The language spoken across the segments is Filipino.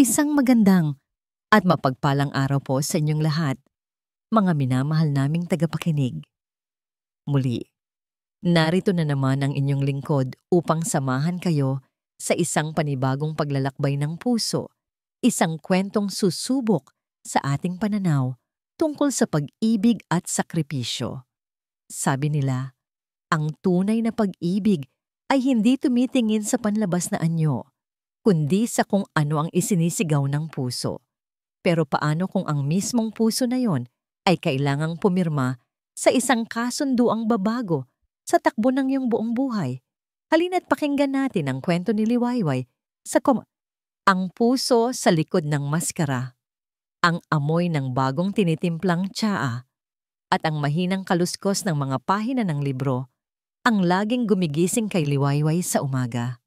Isang magandang at mapagpalang araw po sa inyong lahat, mga minamahal naming tagapakinig. Muli, narito na naman ang inyong lingkod upang samahan kayo sa isang panibagong paglalakbay ng puso, isang kwentong susubok sa ating pananaw tungkol sa pag-ibig at sakripisyo. Sabi nila, ang tunay na pag-ibig ay hindi tumitingin sa panlabas na anyo, kundi sa kung ano ang isinisigaw ng puso. Pero paano kung ang mismong puso na yon ay kailangang pumirma sa isang kasunduang babago sa takbo ng iyong buong buhay? Halina't pakinggan natin ang kwento ni Liwayway sa Ang Puso sa Likod ng Maskara, ang amoy ng bagong tinitimplang tsaa, at ang mahinang kaluskos ng mga pahina ng libro, ang laging gumigising kay Liwayway sa umaga.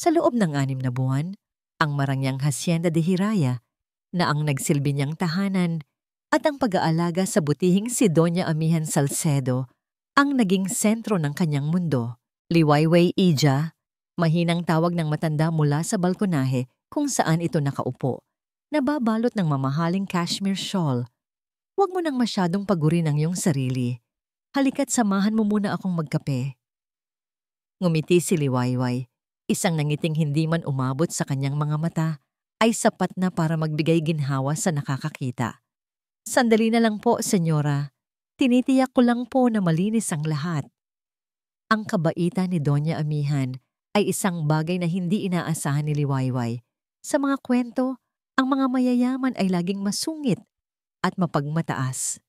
Sa loob ng 6 na buwan, ang marangyang Hacienda de Hiraya na ang nagsilbi niyang tahanan at ang pag-aalaga sa butihing si Doña Amihan Salcedo ang naging sentro ng kanyang mundo. Liwayway Ija, mahinang tawag ng matanda mula sa balkonahe kung saan ito nakaupo, nababalot ng mamahaling cashmere shawl. Huwag mo nang masyadong pagurin ang iyong sarili. Halika't samahan mo muna akong magkape. Ngumiti si Liwayway. Isang nangiting hindi man umabot sa kanyang mga mata ay sapat na para magbigay ginhawa sa nakakakita. Sandali na lang po, senyora. Tinitiyak ko lang po na malinis ang lahat. Ang kabaitan ni Doña Amihan ay isang bagay na hindi inaasahan ni Liwayway. Sa mga kwento, ang mga mayayaman ay laging masungit at mapagmataas.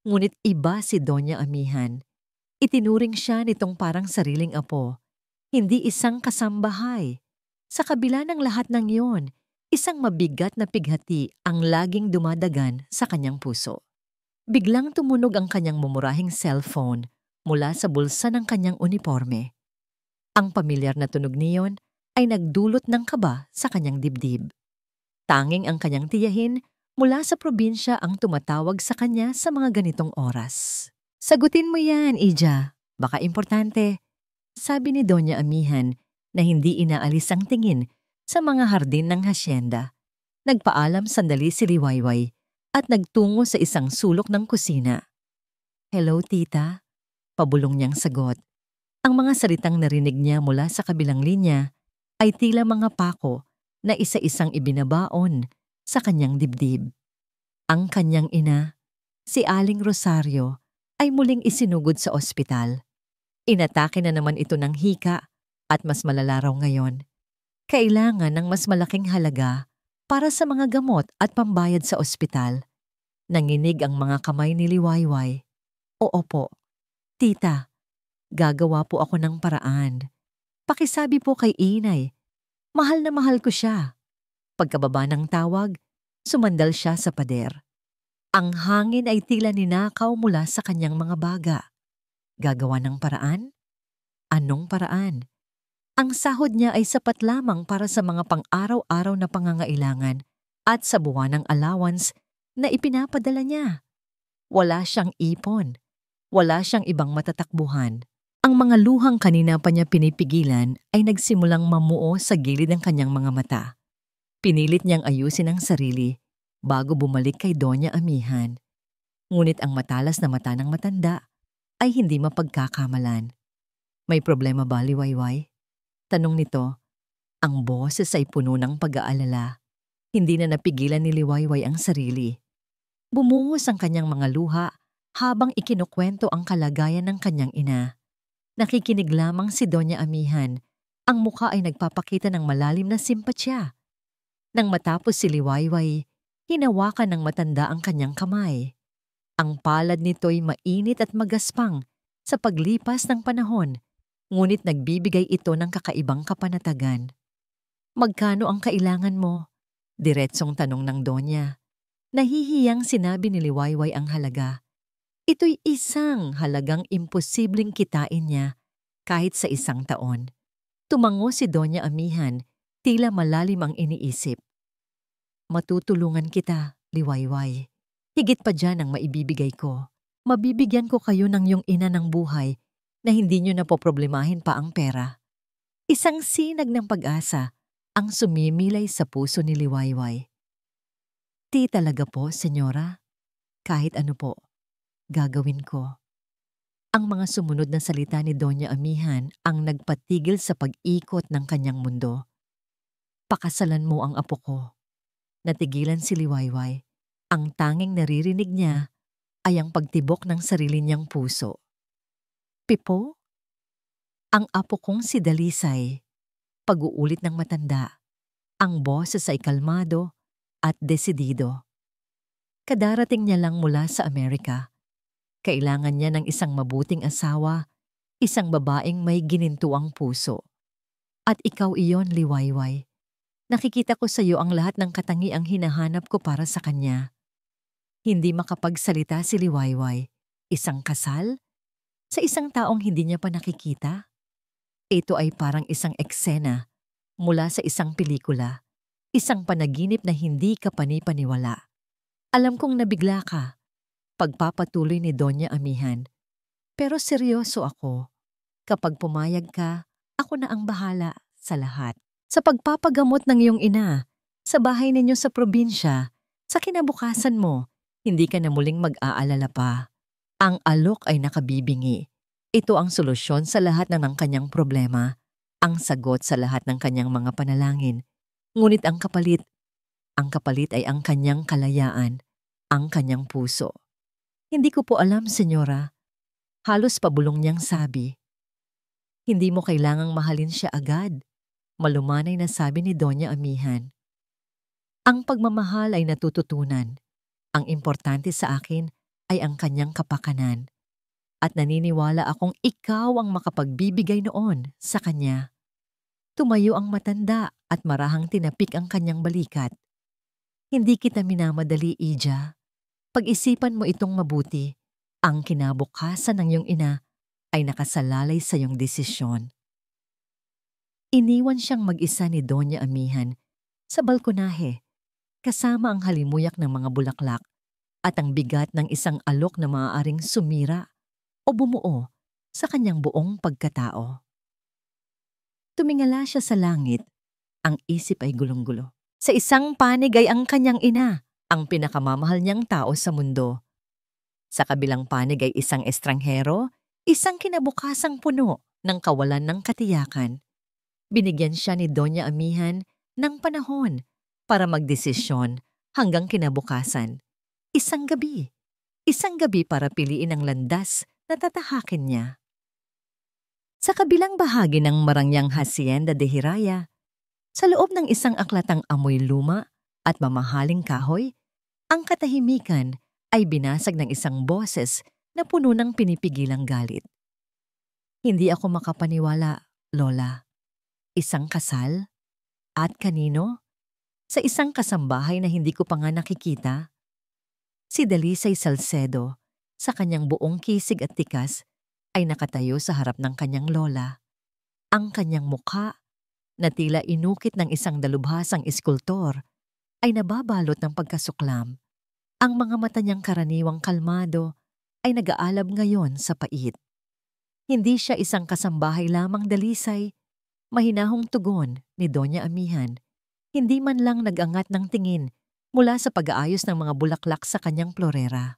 Ngunit iba si Doña Amihan. Itinuring siya nitong parang sariling apo. Hindi isang kasambahay. Sa kabila ng lahat ng iyon, isang mabigat na pighati ang laging dumadagan sa kanyang puso. Biglang tumunog ang kanyang mumurahing cellphone mula sa bulsa ng kanyang uniforme. Ang pamilyar na tunog niyon ay nagdulot ng kaba sa kanyang dibdib. Tanging ang kanyang tiyahin mula sa probinsya ang tumatawag sa kanya sa mga ganitong oras. Sagutin mo yan, Ija. Baka importante. Sabi ni Doña Amihan na hindi inaalis ang tingin sa mga hardin ng hasyenda. Nagpaalam sandali si Liwayway at nagtungo sa isang sulok ng kusina. "Hello, tita," pabulong niyang sagot. Ang mga salitang narinig niya mula sa kabilang linya ay tila mga pako na isa-isang ibinabaon sa kanyang dibdib. Ang kanyang ina, si Aling Rosario, ay muling isinugod sa ospital. Inatake na naman ito ng hika at mas malala raw ngayon. Kailangan ng mas malaking halaga para sa mga gamot at pambayad sa ospital. Nanginig ang mga kamay ni Liwayway. "Oo po. Tita, gagawa po ako ng paraan. Pakisabi po kay inay. Mahal na mahal ko siya." Pagkababa ng tawag, sumandal siya sa pader. Ang hangin ay tila ninakaw mula sa kanyang mga baga. Gagawa ng paraan? Anong paraan? Ang sahod niya ay sapat lamang para sa mga pang-araw-araw na pangangailangan at sa buwanang allowance na ipinapadala niya. Wala siyang ipon. Wala siyang ibang matatakbuhan. Ang mga luhang kanina pa niya pinipigilan ay nagsimulang mamuo sa gilid ng kanyang mga mata. Pinilit niyang ayusin ang sarili bago bumalik kay Doña Amihan. Ngunit ang matalas na mata ng matanda ay hindi mapagkakamalan. "May problema ba, Liwayway?" tanong nito. Ang boses ay puno ng pag-aalala. Hindi na napigilan ni Liwayway ang sarili. Bumungos ang kanyang mga luha habang ikinukwento ang kalagayan ng kanyang ina. Nakikinig lamang si Doña Amihan. Ang mukha ay nagpapakita ng malalim na simpatsya. Nang matapos si Liwayway, hinawakan ng matanda ang kanyang kamay. Ang palad nito'y mainit at magaspang sa paglipas ng panahon, ngunit nagbibigay ito ng kakaibang kapanatagan. "Magkano ang kailangan mo?" diretsong tanong ng Donya. Nahihiyang sinabi ni Liwayway ang halaga. Ito'y isang halagang imposibleng kitain niya kahit sa 1 taon. Tumango si Doña Amihan, tila malalim ang iniisip. "Matutulungan kita, Liwayway. Higit pa dyan ang maibibigay ko. Mabibigyan ko kayo ng iyong ina ng buhay na hindi nyo napoproblemahin pa ang pera." Isang sinag ng pag-asa ang sumimilay sa puso ni Liwayway. Di talaga po, senyora. Kahit ano po, gagawin ko. Ang mga sumunod na salita ni Doña Amihan ang nagpatigil sa pag-ikot ng kanyang mundo. Pakasalan mo ang apo ko. Natigilan si Liwayway. Ang tanging naririnig niya ay ang pagtibok ng sarili niyang puso. Pipo? Ang apo kong si Dalisay. Pag-uulit ng matanda. Ang boses ay kalmado at desidido. Kadarating niya lang mula sa Amerika. Kailangan niya ng isang mabuting asawa, isang babaeng may ginintuang puso. At ikaw iyon, Liwayway. Nakikita ko sa iyo ang lahat ng katangiang hinahanap ko para sa kanya. Hindi makapagsalita si Liwayway. Isang kasal? Sa isang taong hindi niya pa nakikita? Ito ay parang isang eksena mula sa isang pelikula. Isang panaginip na hindi ka panipaniwala. Alam kong nabigla ka. Pagpapatuloy ni Doña Amihan. Pero seryoso ako. Kapag pumayag ka, ako na ang bahala sa lahat. Sa pagpapagamot ng iyong ina, sa bahay ninyo sa probinsya, sa kinabukasan mo, hindi ka na muling mag-aalala pa. Ang alok ay nakabibingi. Ito ang solusyon sa lahat ng kanyang problema, ang sagot sa lahat ng kanyang mga panalangin. Ngunit ang kapalit ay ang kanyang kalayaan, ang kanyang puso. Hindi ko po alam, senyora. Halos pabulong niyang sabi. Hindi mo kailangang mahalin siya agad. Malumanay na sabi ni Doña Amihan. Ang pagmamahal ay natututunan. Ang importante sa akin ay ang kanyang kapakanan. At naniniwala akong ikaw ang makapagbibigay noon sa kanya. Tumayo ang matanda at marahang tinapik ang kanyang balikat. Hindi kita minamadali, Ija. Pag-isipan mo itong mabuti. Ang kinabukasan ng iyong ina ay nakasalalay sa iyong desisyon. Iniwan siyang mag-isa ni Doña Amihan sa balkonahe, kasama ang halimuyak ng mga bulaklak at ang bigat ng isang alok na maaaring sumira o bumuo sa kanyang buong pagkatao. Tumingala siya sa langit, ang isip ay gulong-gulo. Sa isang panig ay ang kanyang ina, ang pinakamamahal niyang tao sa mundo. Sa kabilang panig ay isang estranghero, isang kinabukasang puno ng kawalan ng katiyakan. Binigyan siya ni Doña Amihan ng panahon para magdesisyon hanggang kinabukasan. Isang gabi para piliin ang landas na tatahakin niya. Sa kabilang bahagi ng Marangyang Hacienda de Hiraya, sa loob ng isang aklatang amoy luma at mamahaling kahoy, ang katahimikan ay binasag ng isang boses na puno ng pinipigilang galit. Hindi ako makapaniwala, Lola. Isang kasal? At kanino? Sa isang kasambahay na hindi ko pa nga nakikita? Si Dalisay Salcedo, sa kanyang buong kisig at tikas, ay nakatayo sa harap ng kanyang lola. Ang kanyang mukha, na tila inukit ng isang dalubhasang iskultor, ay nababalot ng pagkasuklam. Ang mga mata niyang karaniwang kalmado ay nag-aalab ngayon sa pait. Hindi siya isang kasambahay lamang, Dalisay. Mahinahong tugon ni Doña Amihan. Hindi man lang nag-angat ng tingin mula sa pag-aayos ng mga bulaklak sa kanyang florera.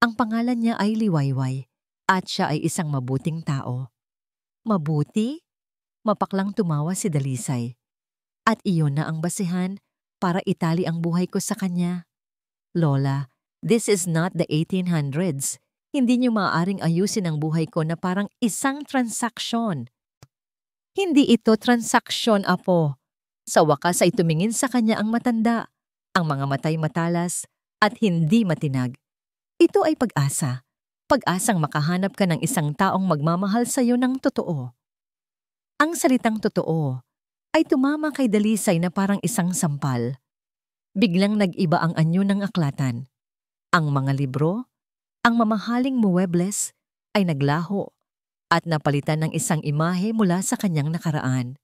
Ang pangalan niya ay Liwayway at siya ay isang mabuting tao. Mabuti? Mapaklang tumawa si Dalisay. At iyon na ang basihan para itali ang buhay ko sa kanya. Lola, this is not the 1800s. Hindi niyo maaaring ayusin ang buhay ko na parang isang transaksyon. Hindi ito transaksyon, apo. Sa wakas ay tumingin sa kanya ang matanda, ang mga matay matalas at hindi matinag. Ito ay pag-asa. Pag-asang makahanap ka ng isang taong magmamahal sa iyo ng totoo. Ang salitang totoo ay tumama kay Dalisay na parang isang sampal. Biglang nag-iba ang anyo ng aklatan. Ang mga libro, ang mamahaling muebles ay naglaho at napalitan ng isang imahe mula sa kanyang nakaraan.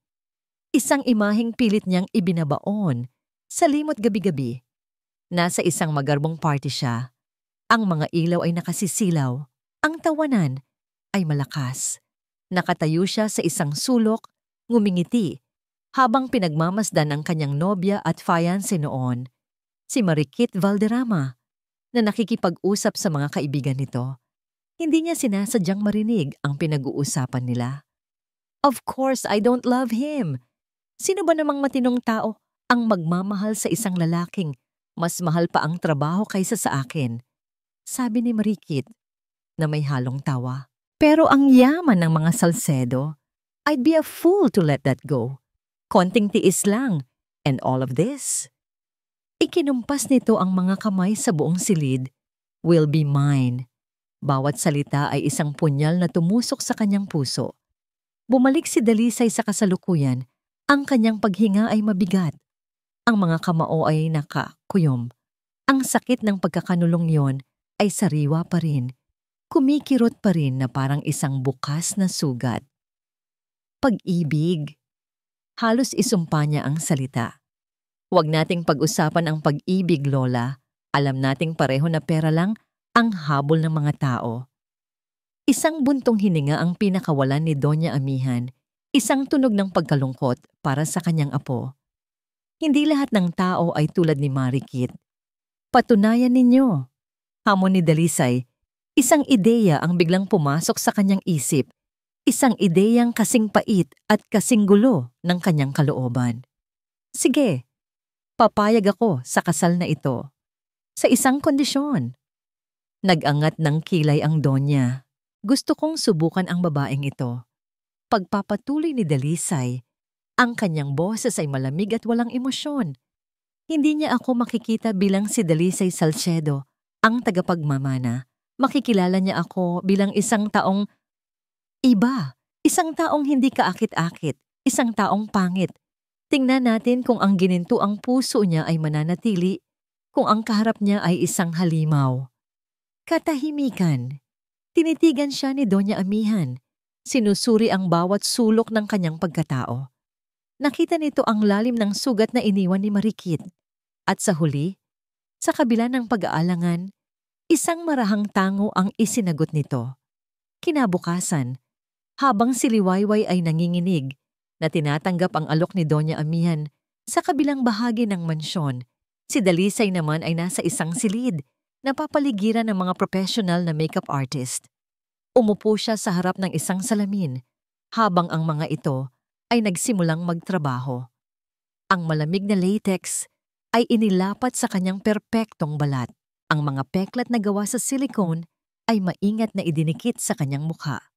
Isang imaheng pilit niyang ibinabaon sa limot gabi-gabi. Nasa isang magarbong party siya. Ang mga ilaw ay nakasisilaw. Ang tawanan ay malakas. Nakatayo siya sa isang sulok, ngumingiti, Habang pinagmamasdan ang kanyang nobya at fiancé noon, si Marikit Valderrama, na nakikipag-usap sa mga kaibigan nito, hindi niya sinasadyang marinig ang pinag-uusapan nila. Of course, I don't love him. Sino ba namang matinong tao ang magmamahal sa isang lalaking mas mahal pa ang trabaho kaysa sa akin? Sabi ni Marikit na may halong tawa. Pero ang yaman ng mga Salcedo, I'd be a fool to let that go. Konting tiis lang, and all of this. Ikinumpas nito ang mga kamay sa buong silid, will be mine. Bawat salita ay isang punyal na tumusok sa kanyang puso. Bumalik si Dalisay sa kasalukuyan, ang kanyang paghinga ay mabigat. Ang mga kamao ay nakakuyom. Ang sakit ng pagkakanulong yon ay sariwa pa rin. Kumikirot pa rin na parang isang bukas na sugat. Pag-ibig. Halos isumpa niya ang salita. Huwag nating pag-usapan ang pag-ibig, Lola. Alam nating pareho na pera lang ang habol ng mga tao. Isang buntong hininga ang pinakawalan ni Doña Amihan, isang tunog ng pagkalungkot para sa kanyang apo. Hindi lahat ng tao ay tulad ni Marikit. Patunayan ninyo. Hamon ni Dalisay, isang ideya ang biglang pumasok sa kanyang isip. Isang ideyang kasing pait at kasing gulo ng kanyang kalooban. Sige, papayag ako sa kasal na ito. Sa isang kondisyon. Nag-angat ng kilay ang Donya. Gusto kong subukan ang babaeng ito. Pagpapatuloy ni Dalisay, ang kanyang boses ay malamig at walang emosyon. Hindi niya ako makikita bilang si Dalisay Salcedo, ang tagapagmamana. Makikilala niya ako bilang isang taong iba, isang taong hindi kaakit-akit, isang taong pangit. Tingnan natin kung ang gininto ang puso niya ay mananatili, kung ang kaharap niya ay isang halimaw. Katahimikan. Tinitigan siya ni Doña Amihan. Sinusuri ang bawat sulok ng kanyang pagkatao. Nakita nito ang lalim ng sugat na iniwan ni Marikit. At sa huli, sa kabila ng pag-aalangan, isang marahang tango ang isinagot nito. Kinabukasan, habang si Liwayway ay nanginginig na tinatanggap ang alok ni Doña Amihan sa kabilang bahagi ng mansyon, si Dalisay naman ay nasa isang silid, napapaligiran ng mga professional na makeup artist. Umupo siya sa harap ng isang salamin habang ang mga ito ay nagsimulang magtrabaho. Ang malamig na latex ay inilapat sa kanyang perpektong balat. Ang mga peklat na gawa sa silicone ay maingat na idinikit sa kanyang mukha.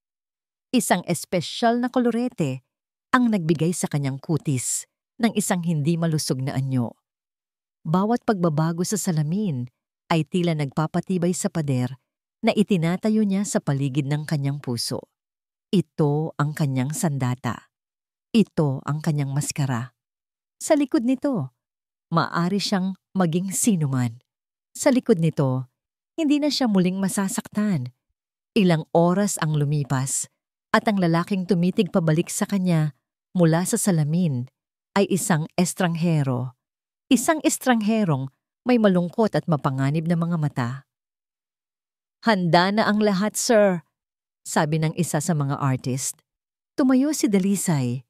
Isang espesyal na kolorete ang nagbigay sa kanyang kutis ng isang hindi malusog na anyo. Bawat pagbabago sa salamin ay tila nagpapatibay sa pader na itinatayo niya sa paligid ng kanyang puso. Ito ang kanyang sandata. Ito ang kanyang maskara. Sa likod nito, maaari siyang maging sinuman. Sa likod nito, hindi na siya muling masasaktan. Ilang oras ang lumipas at ang lalaking tumitig pabalik sa kanya mula sa salamin ay isang estranghero. Isang estrangherong may malungkot at mapanganib na mga mata. "Handa na ang lahat, sir," sabi ng isa sa mga artist. Tumayo si Dalisay.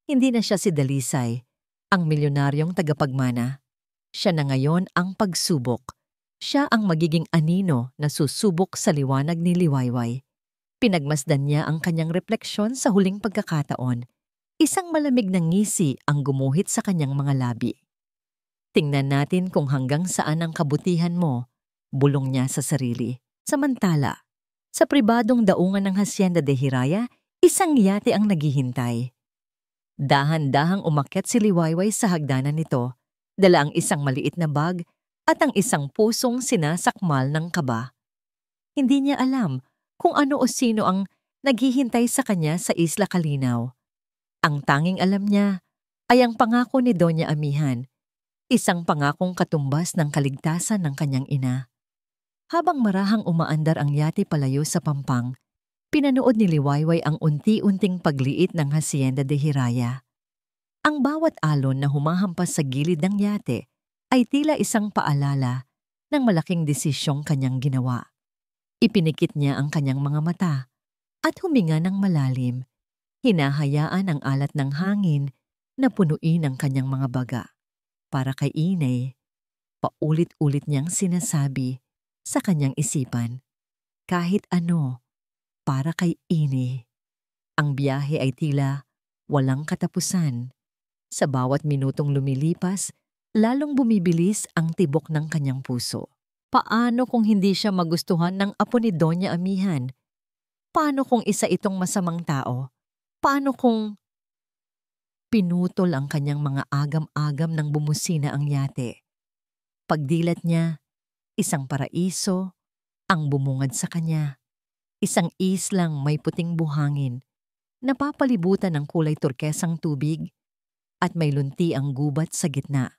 Hindi na siya si Dalisay, ang milyonaryong tagapagmana. Siya na ngayon ang pagsubok. Siya ang magiging anino na susubok sa liwanag ni Liwayway. Pinagmasdan niya ang kanyang refleksyon sa huling pagkakataon. Isang malamig na ngisi ang gumuhit sa kanyang mga labi. "Tingnan natin kung hanggang saan ang kabutihan mo," bulong niya sa sarili. Samantala, sa pribadong daungan ng Hacienda de Hiraya, isang yate ang naghihintay. Dahan-dahang umakyat si Liwayway sa hagdanan nito, dala ang isang maliit na bag at ang isang pusong sinasakmal ng kaba. Hindi niya alam kung ano o sino ang naghihintay sa kanya sa Isla Calinaw. Ang tanging alam niya ay ang pangako ni Doña Amihan, isang pangakong katumbas ng kaligtasan ng kanyang ina. Habang marahang umaandar ang yate palayo sa Pampang, pinanood ni Liwayway ang unti-unting pagliit ng Hacienda de Hiraya. Ang bawat alon na humahampas sa gilid ng yate ay tila isang paalala ng malaking desisyong kanyang ginawa. Ipinikit niya ang kanyang mga mata at huminga ng malalim. Hinahayaan ang alat ng hangin na punuin ang kanyang mga baga. Para kay Inay, paulit-ulit niyang sinasabi sa kanyang isipan, kahit ano, para kay Inay. Ang biyahe ay tila walang katapusan. Sa bawat minutong lumilipas, lalong bumibilis ang tibok ng kanyang puso. Paano kung hindi siya magustuhan ng apo ni Doña Amihan? Paano kung isa itong masamang tao? Paano kung pinutol ang kanyang mga agam-agam ng bumusina ang yate? Pagdilat niya, isang paraiso ang bumungad sa kanya. Isang islang may puting buhangin, napapalibutan ng kulay turkesang tubig at may lunti ang gubat sa gitna.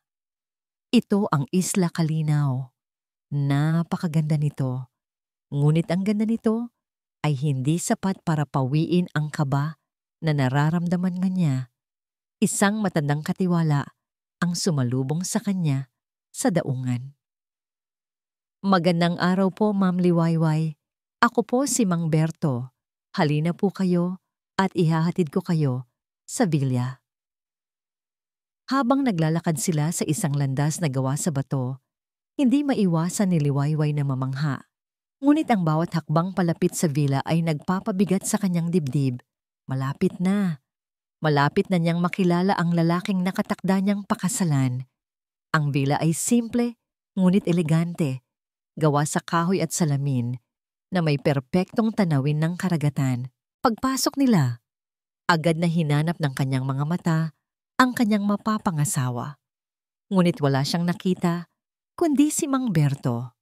Ito ang Isla Calinaw. Napakaganda nito. Ngunit ang ganda nito ay hindi sapat para pawiin ang kaba na nararamdaman niya. Isang matandang katiwala ang sumalubong sa kanya sa daungan. Magandang araw po, Ma'am Liwayway. Ako po si Mang Berto. Halina po kayo at ihahatid ko kayo sa villa. Habang naglalakad sila sa isang landas na gawa sa bato, hindi maiwasan ni Liwayway na mamangha. Ngunit ang bawat hakbang palapit sa villa ay nagpapabigat sa kanyang dibdib. Malapit na. Malapit na niyang makilala ang lalaking nakatakda niyang pakasalan. Ang villa ay simple, ngunit elegante, gawa sa kahoy at salamin, na may perpektong tanawin ng karagatan. Pagpasok nila, agad na hinanap ng kanyang mga mata ang kanyang mapapangasawa. Ngunit wala siyang nakita, kundi si Mang Berto.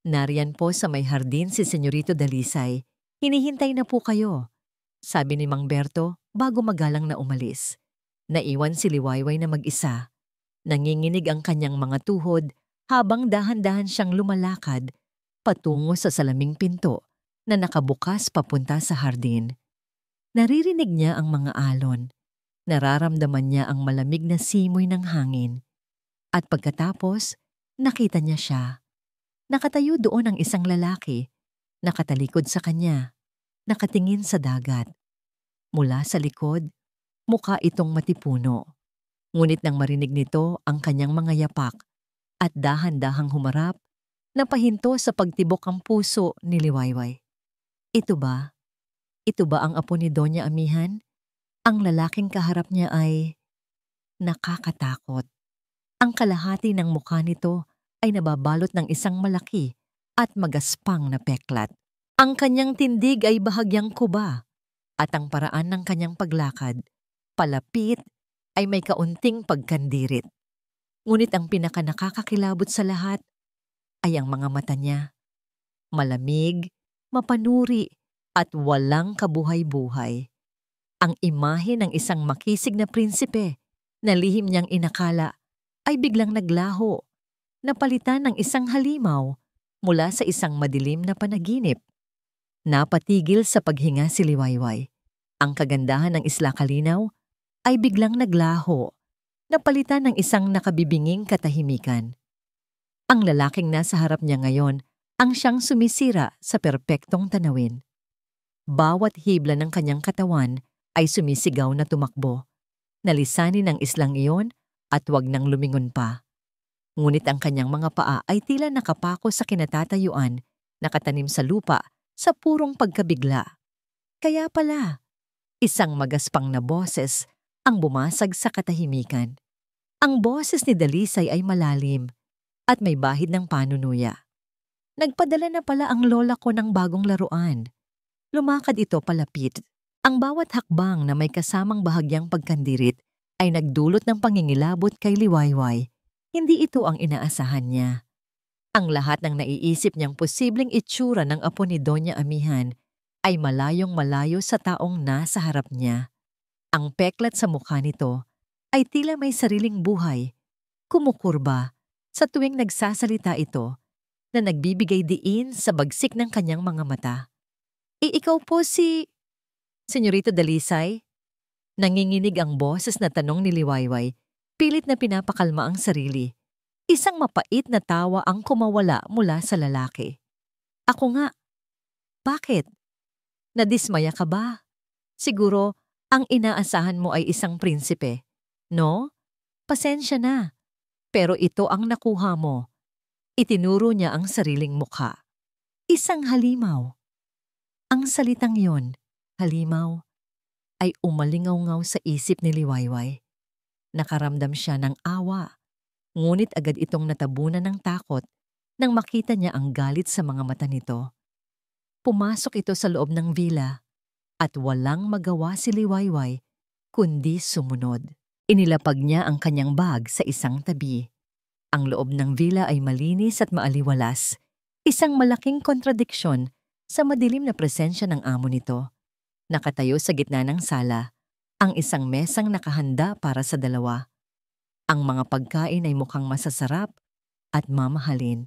Nariyan po sa may hardin si Senyorito Dalisay. Hinihintay na po kayo, sabi ni Mang Berto bago magalang na umalis. Naiwan si Liwayway na mag-isa. Nanginginig ang kanyang mga tuhod habang dahan-dahan siyang lumalakad patungo sa salaming pinto na nakabukas papunta sa hardin. Naririnig niya ang mga alon. Nararamdaman niya ang malamig na simoy ng hangin. At pagkatapos, nakita niya siya. Nakatayo doon ang isang lalaki, nakatalikod sa kanya, nakatingin sa dagat. Mula sa likod, mukha itong matipuno. Ngunit nang marinig nito ang kanyang mga yapak at dahan-dahang humarap, napahinto sa pagtibok ang puso ni Liwayway. Ito ba? Ito ba ang apo ni Doña Amihan? Ang lalaking kaharap niya ay nakakatakot. Ang kalahati ng mukha nito ay nababalot ng isang malaki at magaspang na peklat. Ang kanyang tindig ay bahagyang kuba at ang paraan ng kanyang paglakad, palapit, ay may kaunting pagkandirit. Ngunit ang pinakanakakakilabot sa lahat ay ang mga mata niya. Malamig, mapanuri at walang kabuhay-buhay. Ang imahe ng isang makisig na prinsipe na lihim niyang inakala ay biglang naglaho, napalitan ng isang halimaw mula sa isang madilim na panaginip. Napatigil sa paghinga si Liwayway. Ang kagandahan ng Isla Calinaw ay biglang naglaho, napalitan ng isang nakabibinging katahimikan. Ang lalaking nasa harap niya ngayon ang siyang sumisira sa perpektong tanawin. Bawat hibla ng kanyang katawan ay sumisigaw na tumakbo. Nalisanin ang islang iyon at wag nang lumingon pa. Ngunit ang kanyang mga paa ay tila nakapako sa kinatatayuan, nakatanim sa lupa sa purong pagkabigla. Kaya pala, isang magaspang na boses ang bumasag sa katahimikan. Ang boses ni Dalisay ay malalim at may bahid ng panunuya. Nagpadala na pala ang lola ko ng bagong laruan. Lumakad ito palapit. Ang bawat hakbang na may kasamang bahagyang pagkandirit ay nagdulot ng pangingilabot kay Liwayway. Hindi ito ang inaasahan niya. Ang lahat ng naiisip niyang posibleng itsura ng apo ni Doña Amihan ay malayong malayo sa taong nasa harap niya. Ang peklat sa mukha nito ay tila may sariling buhay, kumukurba sa tuwing nagsasalita ito na nagbibigay diin sa bagsik ng kanyang mga mata. Ikaw po si Senyorito Dalisay? Nanginginig ang boses na tanong ni Liwayway, pilit na pinapakalma ang sarili. Isang mapait na tawa ang kumawala mula sa lalaki. Ako nga. Bakit? Nadismaya ka ba? Siguro Ang inaasahan mo ay isang prinsipe, no? Pasensya na. Pero ito ang nakuha mo. Itinuro niya ang sariling mukha. Isang halimaw. Ang salitang yon, halimaw, ay umalingaw-ngaw sa isip ni Liwayway. Nakaramdam siya ng awa, ngunit agad itong natabunan ng takot nang makita niya ang galit sa mga mata nito. Pumasok ito sa loob ng villa at walang magawa si Liwayway kundi sumunod. Inilapag niya ang kanyang bag sa isang tabi. Ang loob ng villa ay malinis at maaliwalas, isang malaking kontradiksyon sa madilim na presensya ng amo nito. Nakatayo sa gitna ng sala, ang isang mesang nakahanda para sa dalawa. Ang mga pagkain ay mukhang masasarap at mamahalin.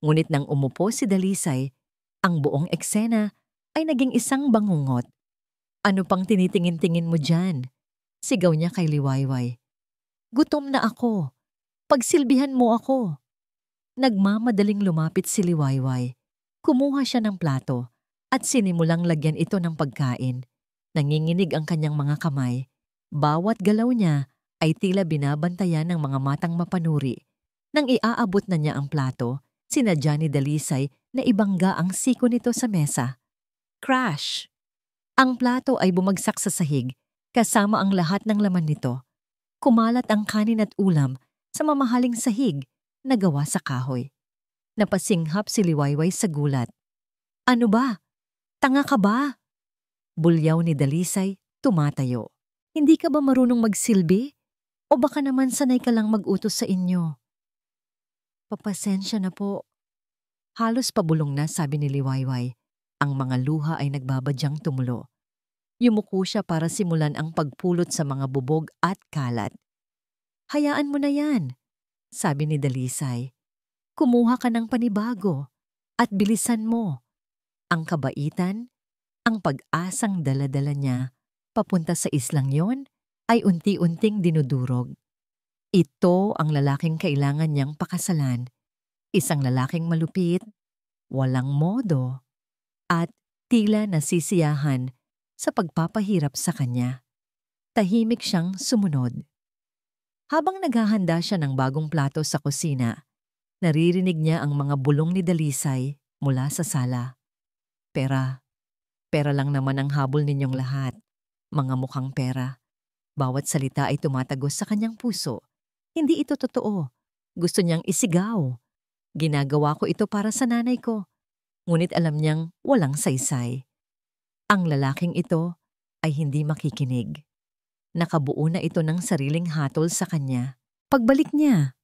Ngunit nang umupo si Dalisay, ang buong eksena ay naging isang bangungot. "Ano pang tinitingin-tingin mo dyan?" Sigaw niya kay Liwayway. "Gutom na ako. Pagsilbihan mo ako." Nagmamadaling lumapit si Liwayway. Kumuha siya ng plato at sinimulang lagyan ito ng pagkain. Nanginginig ang kanyang mga kamay. Bawat galaw niya ay tila binabantayan ng mga matang mapanuri. Nang iaabot na niya ang plato, sinadya ni Dalisay na ibangga ang siko nito sa mesa. Crash! Ang plato ay bumagsak sa sahig, kasama ang lahat ng laman nito. Kumalat ang kanin at ulam sa mamahaling sahig na gawa sa kahoy. Napasinghap si Liwayway sa gulat. "Ano ba? Tanga ka ba?" Bulyaw ni Dalisay, tumatayo. "Hindi ka ba marunong magsilbi? O baka naman sanay ka lang mag-utos sa inyo?" "Papasensya na po." Halos pabulong na, sabi ni Liwayway. Ang mga luha ay nagbabadyang tumulo. Yumuko siya para simulan ang pagpulot sa mga bubog at kalat. "Hayaan mo na yan," sabi ni Dalisay. "Kumuha ka ng panibago at bilisan mo." Ang kabaitan, ang pag-asang dala-dala niya papunta sa islang yon ay unti-unting dinudurog. Ito ang lalaking kailangan niyang pakasalan. Isang lalaking malupit, walang modo, at tila nasisiyahan sa pagpapahirap sa kanya. Tahimik siyang sumunod. Habang naghahanda siya ng bagong plato sa kusina, naririnig niya ang mga bulong ni Dalisay mula sa sala. "Pera. Pera lang naman ang habol ninyong lahat. Mga mukhang pera." Bawat salita ay tumatagos sa kanyang puso. Hindi ito totoo. Gusto niyang isigaw. "Ginagawa ko ito para sa nanay ko." Ngunit alam niyang walang saysay. Ang lalaking ito ay hindi makikinig. Nakabuo na ito ng sariling hatol sa kanya. Pagbalik niya,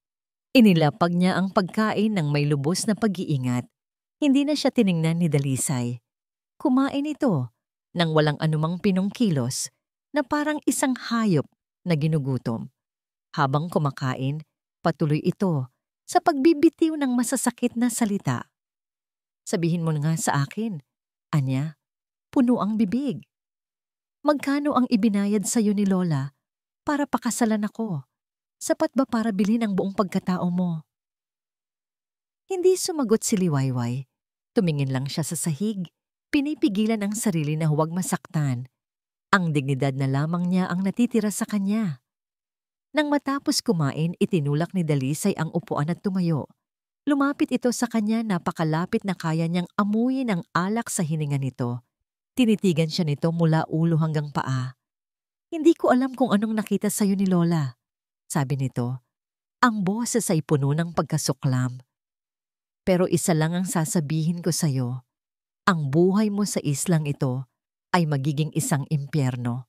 inilapag niya ang pagkain ng may lubos na pag-iingat. Hindi na siya tiningnan ni Dalisay. Kumain ito nang walang anumang pinungkilos na parang isang hayop na ginugutom. Habang kumakain, patuloy ito sa pagbibitiw ng masasakit na salita. "Sabihin mo nga sa akin," anya, puno ang bibig. "Magkano ang ibinayad sa iyo ni Lola para pakasalan ako? Sapat ba para bilhin ang buong pagkatao mo?" Hindi sumagot si Liwayway. Tumingin lang siya sa sahig. Pinipigilan ang sarili na huwag masaktan. Ang dignidad na lamang niya ang natitira sa kanya. Nang matapos kumain, itinulak ni Dalisay ang upuan at tumayo. Lumapit ito sa kanya, napakalapit na kaya niyang amuyin ang alak sa hininga nito. Tinitigan siya nito mula ulo hanggang paa. "Hindi ko alam kung anong nakita sa'yo ni Lola," sabi nito. Ang boses ay puno ng pagkasuklam. "Pero isa lang ang sasabihin ko sa'yo. Ang buhay mo sa islang ito ay magiging isang impyerno."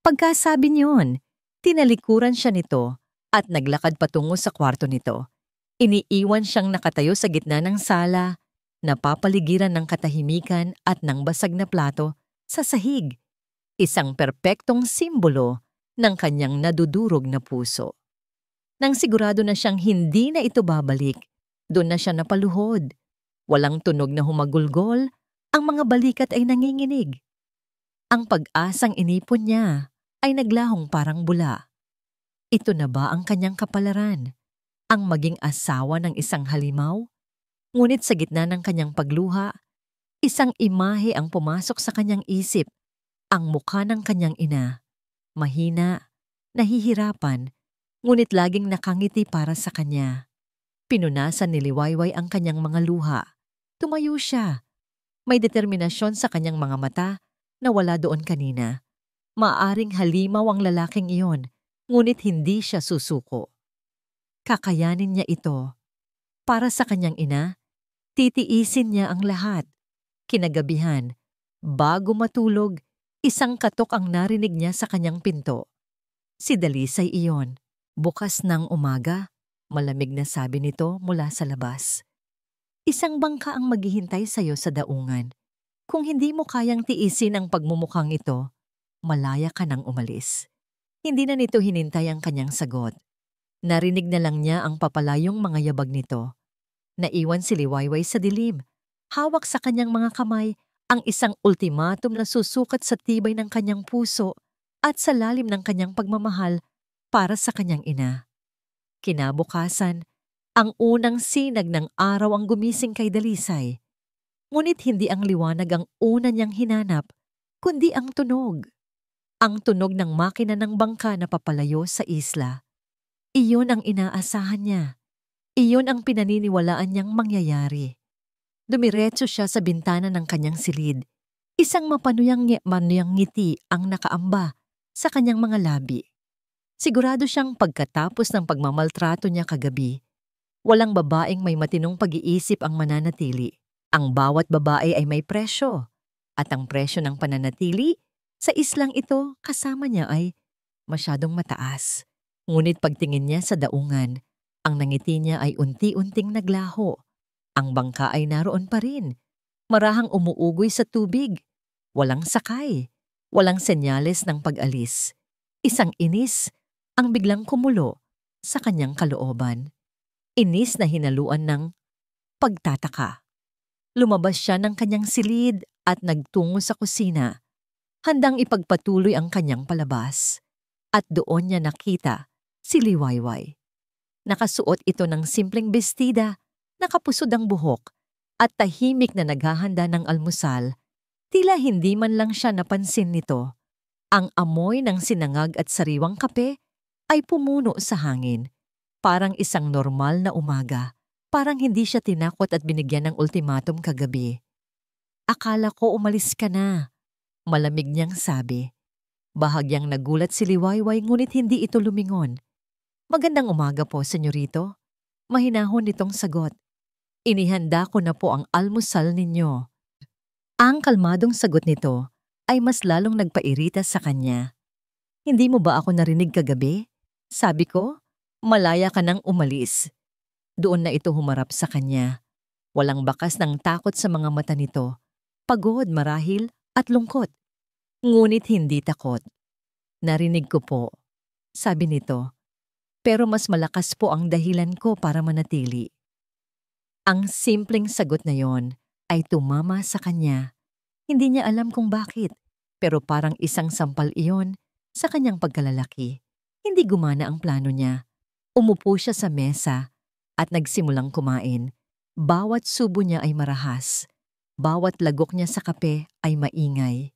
Pagkasabi niyon, tinalikuran siya nito at naglakad patungo sa kwarto nito. Iniiwan siyang nakatayo sa gitna ng sala, napapaligiran ng katahimikan at ng basag na plato sa sahig. Isang perpektong simbolo ng kanyang nadudurog na puso. Nang sigurado na siyang hindi na ito babalik, doon na siya napaluhod. Walang tunog na humagulgol, ang mga balikat ay nanginginig. Ang pag-asang inipon niya ay naglahong parang bula. Ito na ba ang kanyang kapalaran? Ang maging asawa ng isang halimaw? Ngunit sa gitna ng kanyang pagluha, isang imahe ang pumasok sa kanyang isip. Ang mukha ng kanyang ina, mahina, nahihirapan, ngunit laging nakangiti para sa kanya. Pinunasan ni Liwayway ang kanyang mga luha. Tumayo siya. May determinasyon sa kanyang mga mata na wala doon kanina. Maaring halimaw ang lalaking iyon, ngunit hindi siya susuko. Kakayanin niya ito. Para sa kanyang ina, titiisin niya ang lahat. Kinagabihan, bago matulog, isang katok ang narinig niya sa kanyang pinto. Si Dalisay iyon. Bukas ng umaga, malamig na sabi nito mula sa labas. Isang bangka ang maghihintay sa'yo sa daungan. Kung hindi mo kayang tiisin ang pagmumukhang ito, malaya ka nang umalis. Hindi na nito hinintay ang kanyang sagot. Narinig na lang niya ang papalayong mga yabag nito. Naiwan si Liwayway sa dilim. Hawak sa kanyang mga kamay ang isang ultimatum na susukat sa tibay ng kanyang puso at sa lalim ng kanyang pagmamahal para sa kanyang ina. Kinabukasan, ang unang sinag ng araw ang gumising kay Dalisay. Ngunit hindi ang liwanag ang una niyang hinanap, kundi ang tunog. Ang tunog ng makina ng bangka na papalayo sa isla. Iyon ang inaasahan niya. Iyon ang pinaniniwalaan niyang mangyayari. Dumiretso siya sa bintana ng kanyang silid. Isang mapanuyang ngiti ang nakaamba sa kanyang mga labi. Sigurado siyang pagkatapos ng pagmamaltrato niya kagabi, walang babaeng may matinong pag-iisip ang mananatili. Ang bawat babae ay may presyo. At ang presyo ng pananatili sa islang ito kasama niya ay masyadong mataas. Ngunit pagtingin niya sa daungan, ang nangiti niya ay unti-unting naglaho. Ang bangka ay naroon pa rin. Marahang umuugoy sa tubig. Walang sakay. Walang senyales ng pag-alis. Isang inis ang biglang kumulo sa kanyang kalooban. Inis na hinaluan ng pagtataka. Lumabas siya ng kanyang silid at nagtungo sa kusina. Handang ipagpatuloy ang kanyang palabas. At doon niya nakita si Liwayway. Nakasuot ito ng simpleng bestida, nakapusod ang buhok, at tahimik na naghahanda ng almusal. Tila hindi man lang siya napansin nito. Ang amoy ng sinangag at sariwang kape ay pumuno sa hangin. Parang isang normal na umaga. Parang hindi siya tinakot at binigyan ng ultimatum kagabi. Akala ko umalis ka na, malamig niyang sabi. Bahagyang nagulat si Liwayway ngunit hindi ito lumingon. Magandang umaga po, senyorito. Mahinahon nitong sagot. Inihanda ko na po ang almusal ninyo. Ang kalmadong sagot nito ay mas lalong nagpairita sa kanya. Hindi mo ba ako narinig kagabi? Sabi ko, malaya ka nang umalis. Doon na ito humarap sa kanya. Walang bakas ng takot sa mga mata nito. Pagod marahil at lungkot. Ngunit hindi takot. Narinig ko po, sabi nito. Pero mas malakas po ang dahilan ko para manatili. Ang simpleng sagot na yon ay tumama sa kanya. Hindi niya alam kung bakit, pero parang isang sampal iyon sa kanyang pagkalalaki. Hindi gumana ang plano niya. Umupo siya sa mesa at nagsimulang kumain. Bawat subo niya ay marahas. Bawat lagok niya sa kape ay maingay.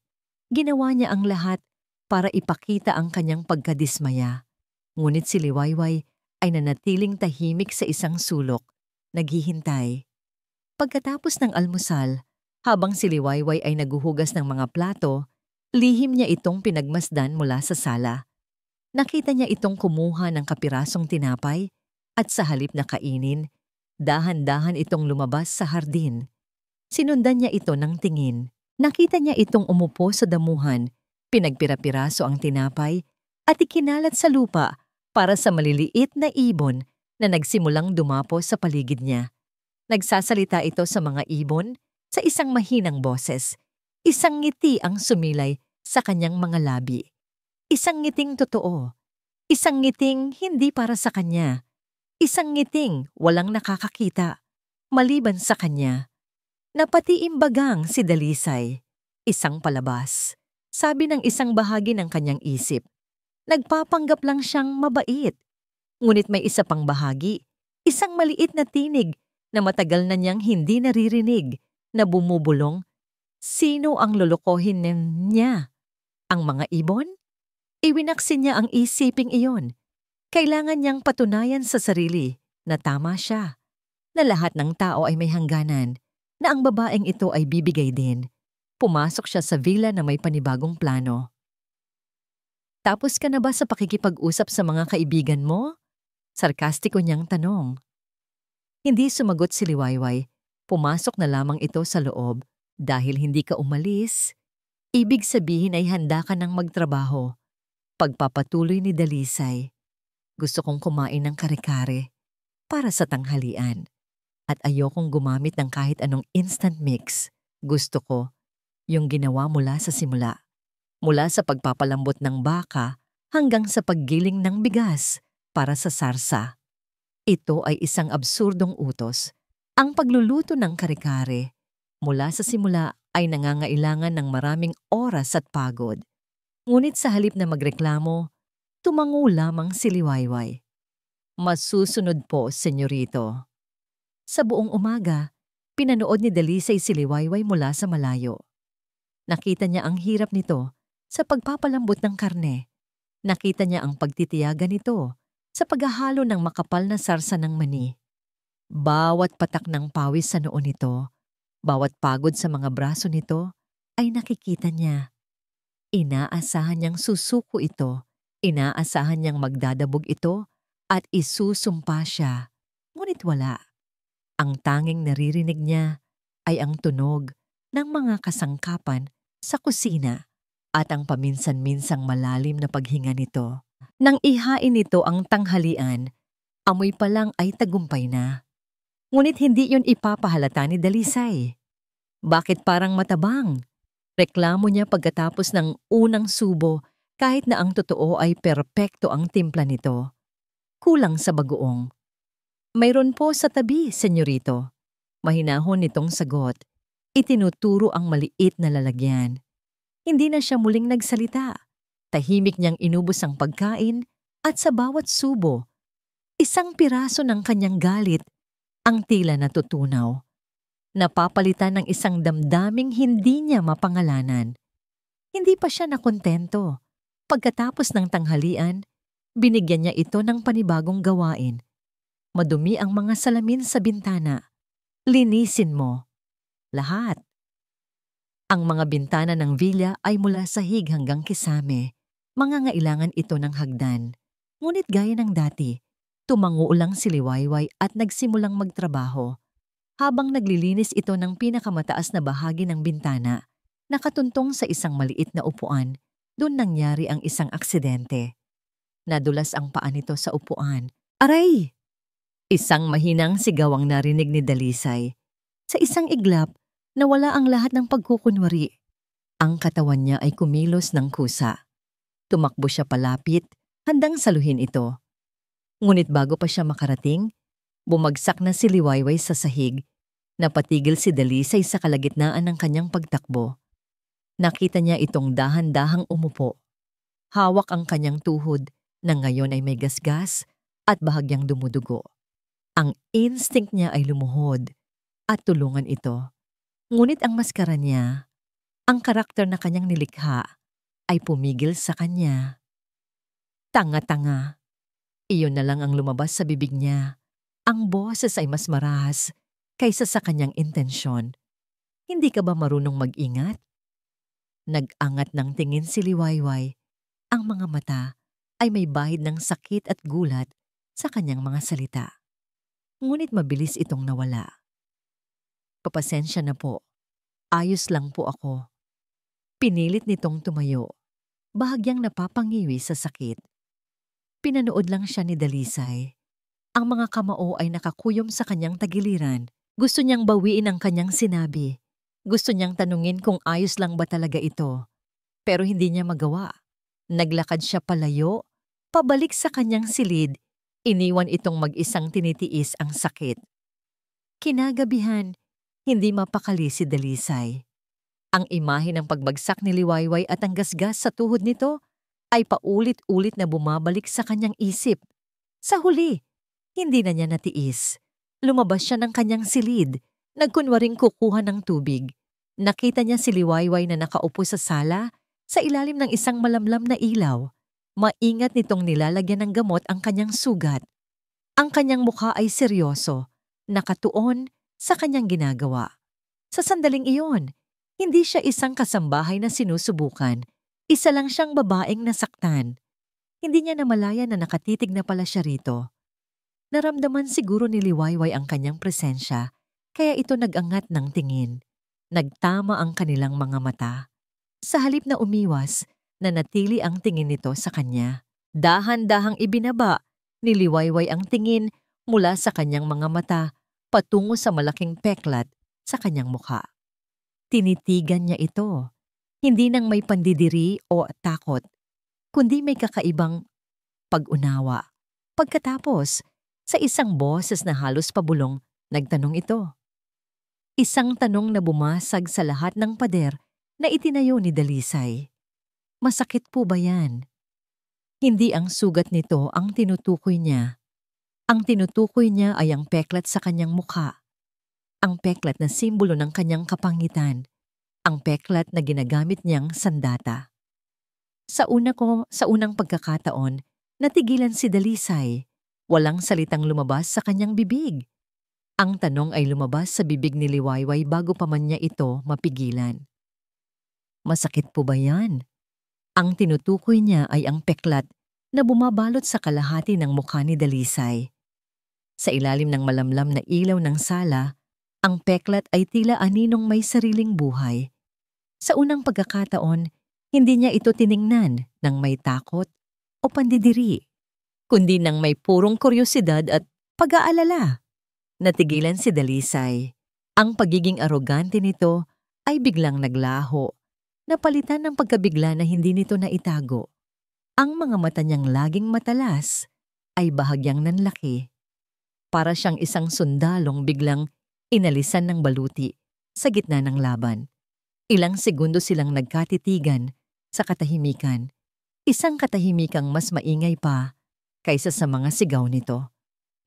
Ginawa niya ang lahat para ipakita ang kanyang pagkadismaya. Ngunit si Liwayway ay nanatiling tahimik sa isang sulok, naghihintay. Pagkatapos ng almusal, habang si Liwayway ay naguhugas ng mga plato, lihim niya itong pinagmasdan mula sa sala. Nakita niya itong kumuha ng kapirasong tinapay at sa halip na kainin, dahan-dahan itong lumabas sa hardin. Sinundan niya ito ng tingin. Nakita niya itong umupo sa damuhan, pinagpira-piraso ang tinapay at ikinalat sa lupa para sa maliliit na ibon na nagsimulang dumapo sa paligid niya. Nagsasalita ito sa mga ibon sa isang mahinang boses. Isang ngiti ang sumilay sa kanyang mga labi. Isang ngiting totoo. Isang ngiting hindi para sa kanya. Isang ngiting walang nakakakita. Maliban sa kanya. Napatiimbagang si Dalisay. Isang palabas. Sabi ng isang bahagi ng kanyang isip. Nagpapanggap lang siyang mabait. Ngunit may isa pang bahagi, isang maliit na tinig na matagal na niyang hindi naririnig, na bumubulong. Sino ang lolokohin niya? Ang mga ibon? Iwinaksin niya ang isiping iyon. Kailangan niyang patunayan sa sarili na tama siya, na lahat ng tao ay may hangganan, na ang babaeng ito ay bibigay din. Pumasok siya sa villa na may panibagong plano. Tapos ka na ba sa pakikipag-usap sa mga kaibigan mo? Sarkastiko niyang tanong. Hindi sumagot si Liwayway. Pumasok na lamang ito sa loob. Dahil hindi ka umalis, ibig sabihin ay handa ka ng magtrabaho. Pagpapatuloy ni Dalisay. Gusto kong kumain ng kare-kare para sa tanghalian. At ayokong gumamit ng kahit anong instant mix. Gusto ko yung ginawa mula sa simula. Mula sa pagpapalambot ng baka hanggang sa paggiling ng bigas para sa sarsa. Ito ay isang absurdong utos. Ang pagluluto ng kare-kare mula sa simula ay nangangailangan ng maraming oras at pagod. Ngunit sa halip na magreklamo, tumango lamang si Liwayway. Masusunod po, senyorito. Sa buong umaga, pinanood ni Dalisay si Liwayway mula sa malayo. Nakita niya ang hirap nito sa pagpapalambot ng karne. Nakita niya ang pagtitiyaga nito sa paghahalo ng makapal na sarsa ng mani. Bawat patak ng pawis sa noo nito, bawat pagod sa mga braso nito, ay nakikita niya. Inaasahan niyang susuko ito, inaasahan niyang magdadabog ito, at isusumpa siya. Ngunit wala. Ang tanging naririnig niya ay ang tunog ng mga kasangkapan sa kusina at ang paminsan-minsang malalim na paghinga nito. Nang ihain nito ang tanghalian, amoy pa lang ay tagumpay na. Ngunit hindi yun ipapahalata ni Dalisay. Bakit parang matabang? Reklamo niya pagkatapos ng unang subo kahit na ang totoo ay perpekto ang timpla nito. Kulang sa bagoong. Mayroon po sa tabi, senyorito. Mahinahon nitong sagot. Itinuturo ang maliit na lalagyan. Hindi na siya muling nagsalita. Tahimik niyang inubos ang pagkain at sa bawat subo, isang piraso ng kanyang galit ang tila natutunaw. Napapalitan ng isang damdaming hindi niya mapangalanan. Hindi pa siya nakontento. Pagkatapos ng tanghalian, binigyan niya ito ng panibagong gawain. Madumi ang mga salamin sa bintana. Linisin mo. Lahat. Ang mga bintana ng villa ay mula sahig hanggang kisame. Mangangailangan ito ng hagdan. Ngunit gaya ng dati, tumango lang si Liwayway at nagsimulang magtrabaho. Habang naglilinis ito ng pinakamataas na bahagi ng bintana, nakatuntong sa isang maliit na upuan, doon nangyari ang isang aksidente. Nadulas ang paa nito sa upuan. Aray! Isang mahinang sigaw ang narinig ni Dalisay. Sa isang iglap, nawala ang lahat ng pagkukunwari. Ang katawan niya ay kumilos ng kusa. Tumakbo siya palapit, handang saluhin ito. Ngunit bago pa siya makarating, bumagsak na si Liwayway sa sahig. Napatigil si Dalisay sa kalagitnaan ng kanyang pagtakbo. Nakita niya itong dahan-dahang umupo. Hawak ang kanyang tuhod na ngayon ay may gasgas at bahagyang dumudugo. Ang instinct niya ay lumuhod at tulungan ito. Ngunit ang maskara niya, ang karakter na kanyang nilikha, ay pumigil sa kanya. Tanga-tanga. Iyon na lang ang lumabas sa bibig niya. Ang boses ay mas marahas kaysa sa kanyang intensyon. Hindi ka ba marunong mag-ingat? Nag-angat ng tingin si Liwayway. Ang mga mata ay may bahid ng sakit at gulat sa kanyang mga salita. Ngunit mabilis itong nawala. Papasensya na po. Ayos lang po ako. Pinilit nitong tumayo. Bahagyang napapangiwi sa sakit. Pinanood lang siya ni Dalisay. Ang mga kamao ay nakakuyom sa kanyang tagiliran. Gusto niyang bawiin ang kanyang sinabi. Gusto niyang tanungin kung ayos lang ba talaga ito. Pero hindi niya magawa. Naglakad siya palayo, pabalik sa kanyang silid. Iniwan itong mag-isang tinitiis ang sakit. Kinagabihan, hindi mapakali si Dalisay. Ang imahe ng pagbagsak ni Liwayway at ang gasgas sa tuhod nito ay paulit-ulit na bumabalik sa kanyang isip. Sa huli, hindi na niya natiis. Lumabas siya ng kanyang silid, nagkunwaring kukuha ng tubig. Nakita niya si Liwayway na nakaupo sa sala, Sa ilalim ng isang malamlam na ilaw, maingat nitong nilalagyan ng gamot ang kanyang sugat. Ang kanyang mukha ay seryoso, nakatuon sa kanyang ginagawa. Sa sandaling iyon, hindi siya isang kasambahay na sinusubukan. Isa lang siyang babaeng nasaktan. Hindi niya namalaya na nakatitig na pala siya rito. Naramdaman siguro ni Liwayway ang kanyang presensya, kaya ito nag-angat ng tingin. Nagtama ang kanilang mga mata. Sa halip na umiwas, nanatili ang tingin nito sa kanya. Dahan-dahang ibinaba ni Liwayway ang tingin mula sa kanyang mga mata patungo sa malaking peklat sa kanyang mukha. Tinitigan niya ito, hindi nang may pandidiri o takot, kundi may kakaibang pag-unawa. Pagkatapos, sa isang boses na halos pabulong, nagtanong ito. Isang tanong na bumasag sa lahat ng pader na itinayo ni Dalisay. Masakit po ba yan? Hindi ang sugat nito ang tinutukoy niya. Ang tinutukoy niya ay ang peklat sa kanyang mukha. Ang peklat na simbolo ng kanyang kapangitan. Ang peklat na ginagamit niyang sandata. Sa unang pagkakataon, natigilan si Dalisay. Walang salitang lumabas sa kanyang bibig. Ang tanong ay lumabas sa bibig ni Liwayway bago pa man niya ito mapigilan. Masakit po ba yan? Ang tinutukoy niya ay ang peklat na bumabalot sa kalahati ng mukha ni Dalisay. Sa ilalim ng malamlam na ilaw ng sala, ang peklat ay tila aninong may sariling buhay. Sa unang pagkakataon, hindi niya ito tiningnan ng may takot o pandidiri, kundi ng may purong kuryosidad at pag-aalala. Natigilan si Dalisay. Ang pagiging arogante nito ay biglang naglaho, napalitan ng pagkabigla na hindi nito naitago. Ang mga mata niyang laging matalas ay bahagyang nanlaki. Para siyang isang sundalong biglang inalisan ng baluti sa gitna ng laban. Ilang segundo silang nagkatitigan sa katahimikan. Isang katahimikang mas maingay pa kaysa sa mga sigaw nito.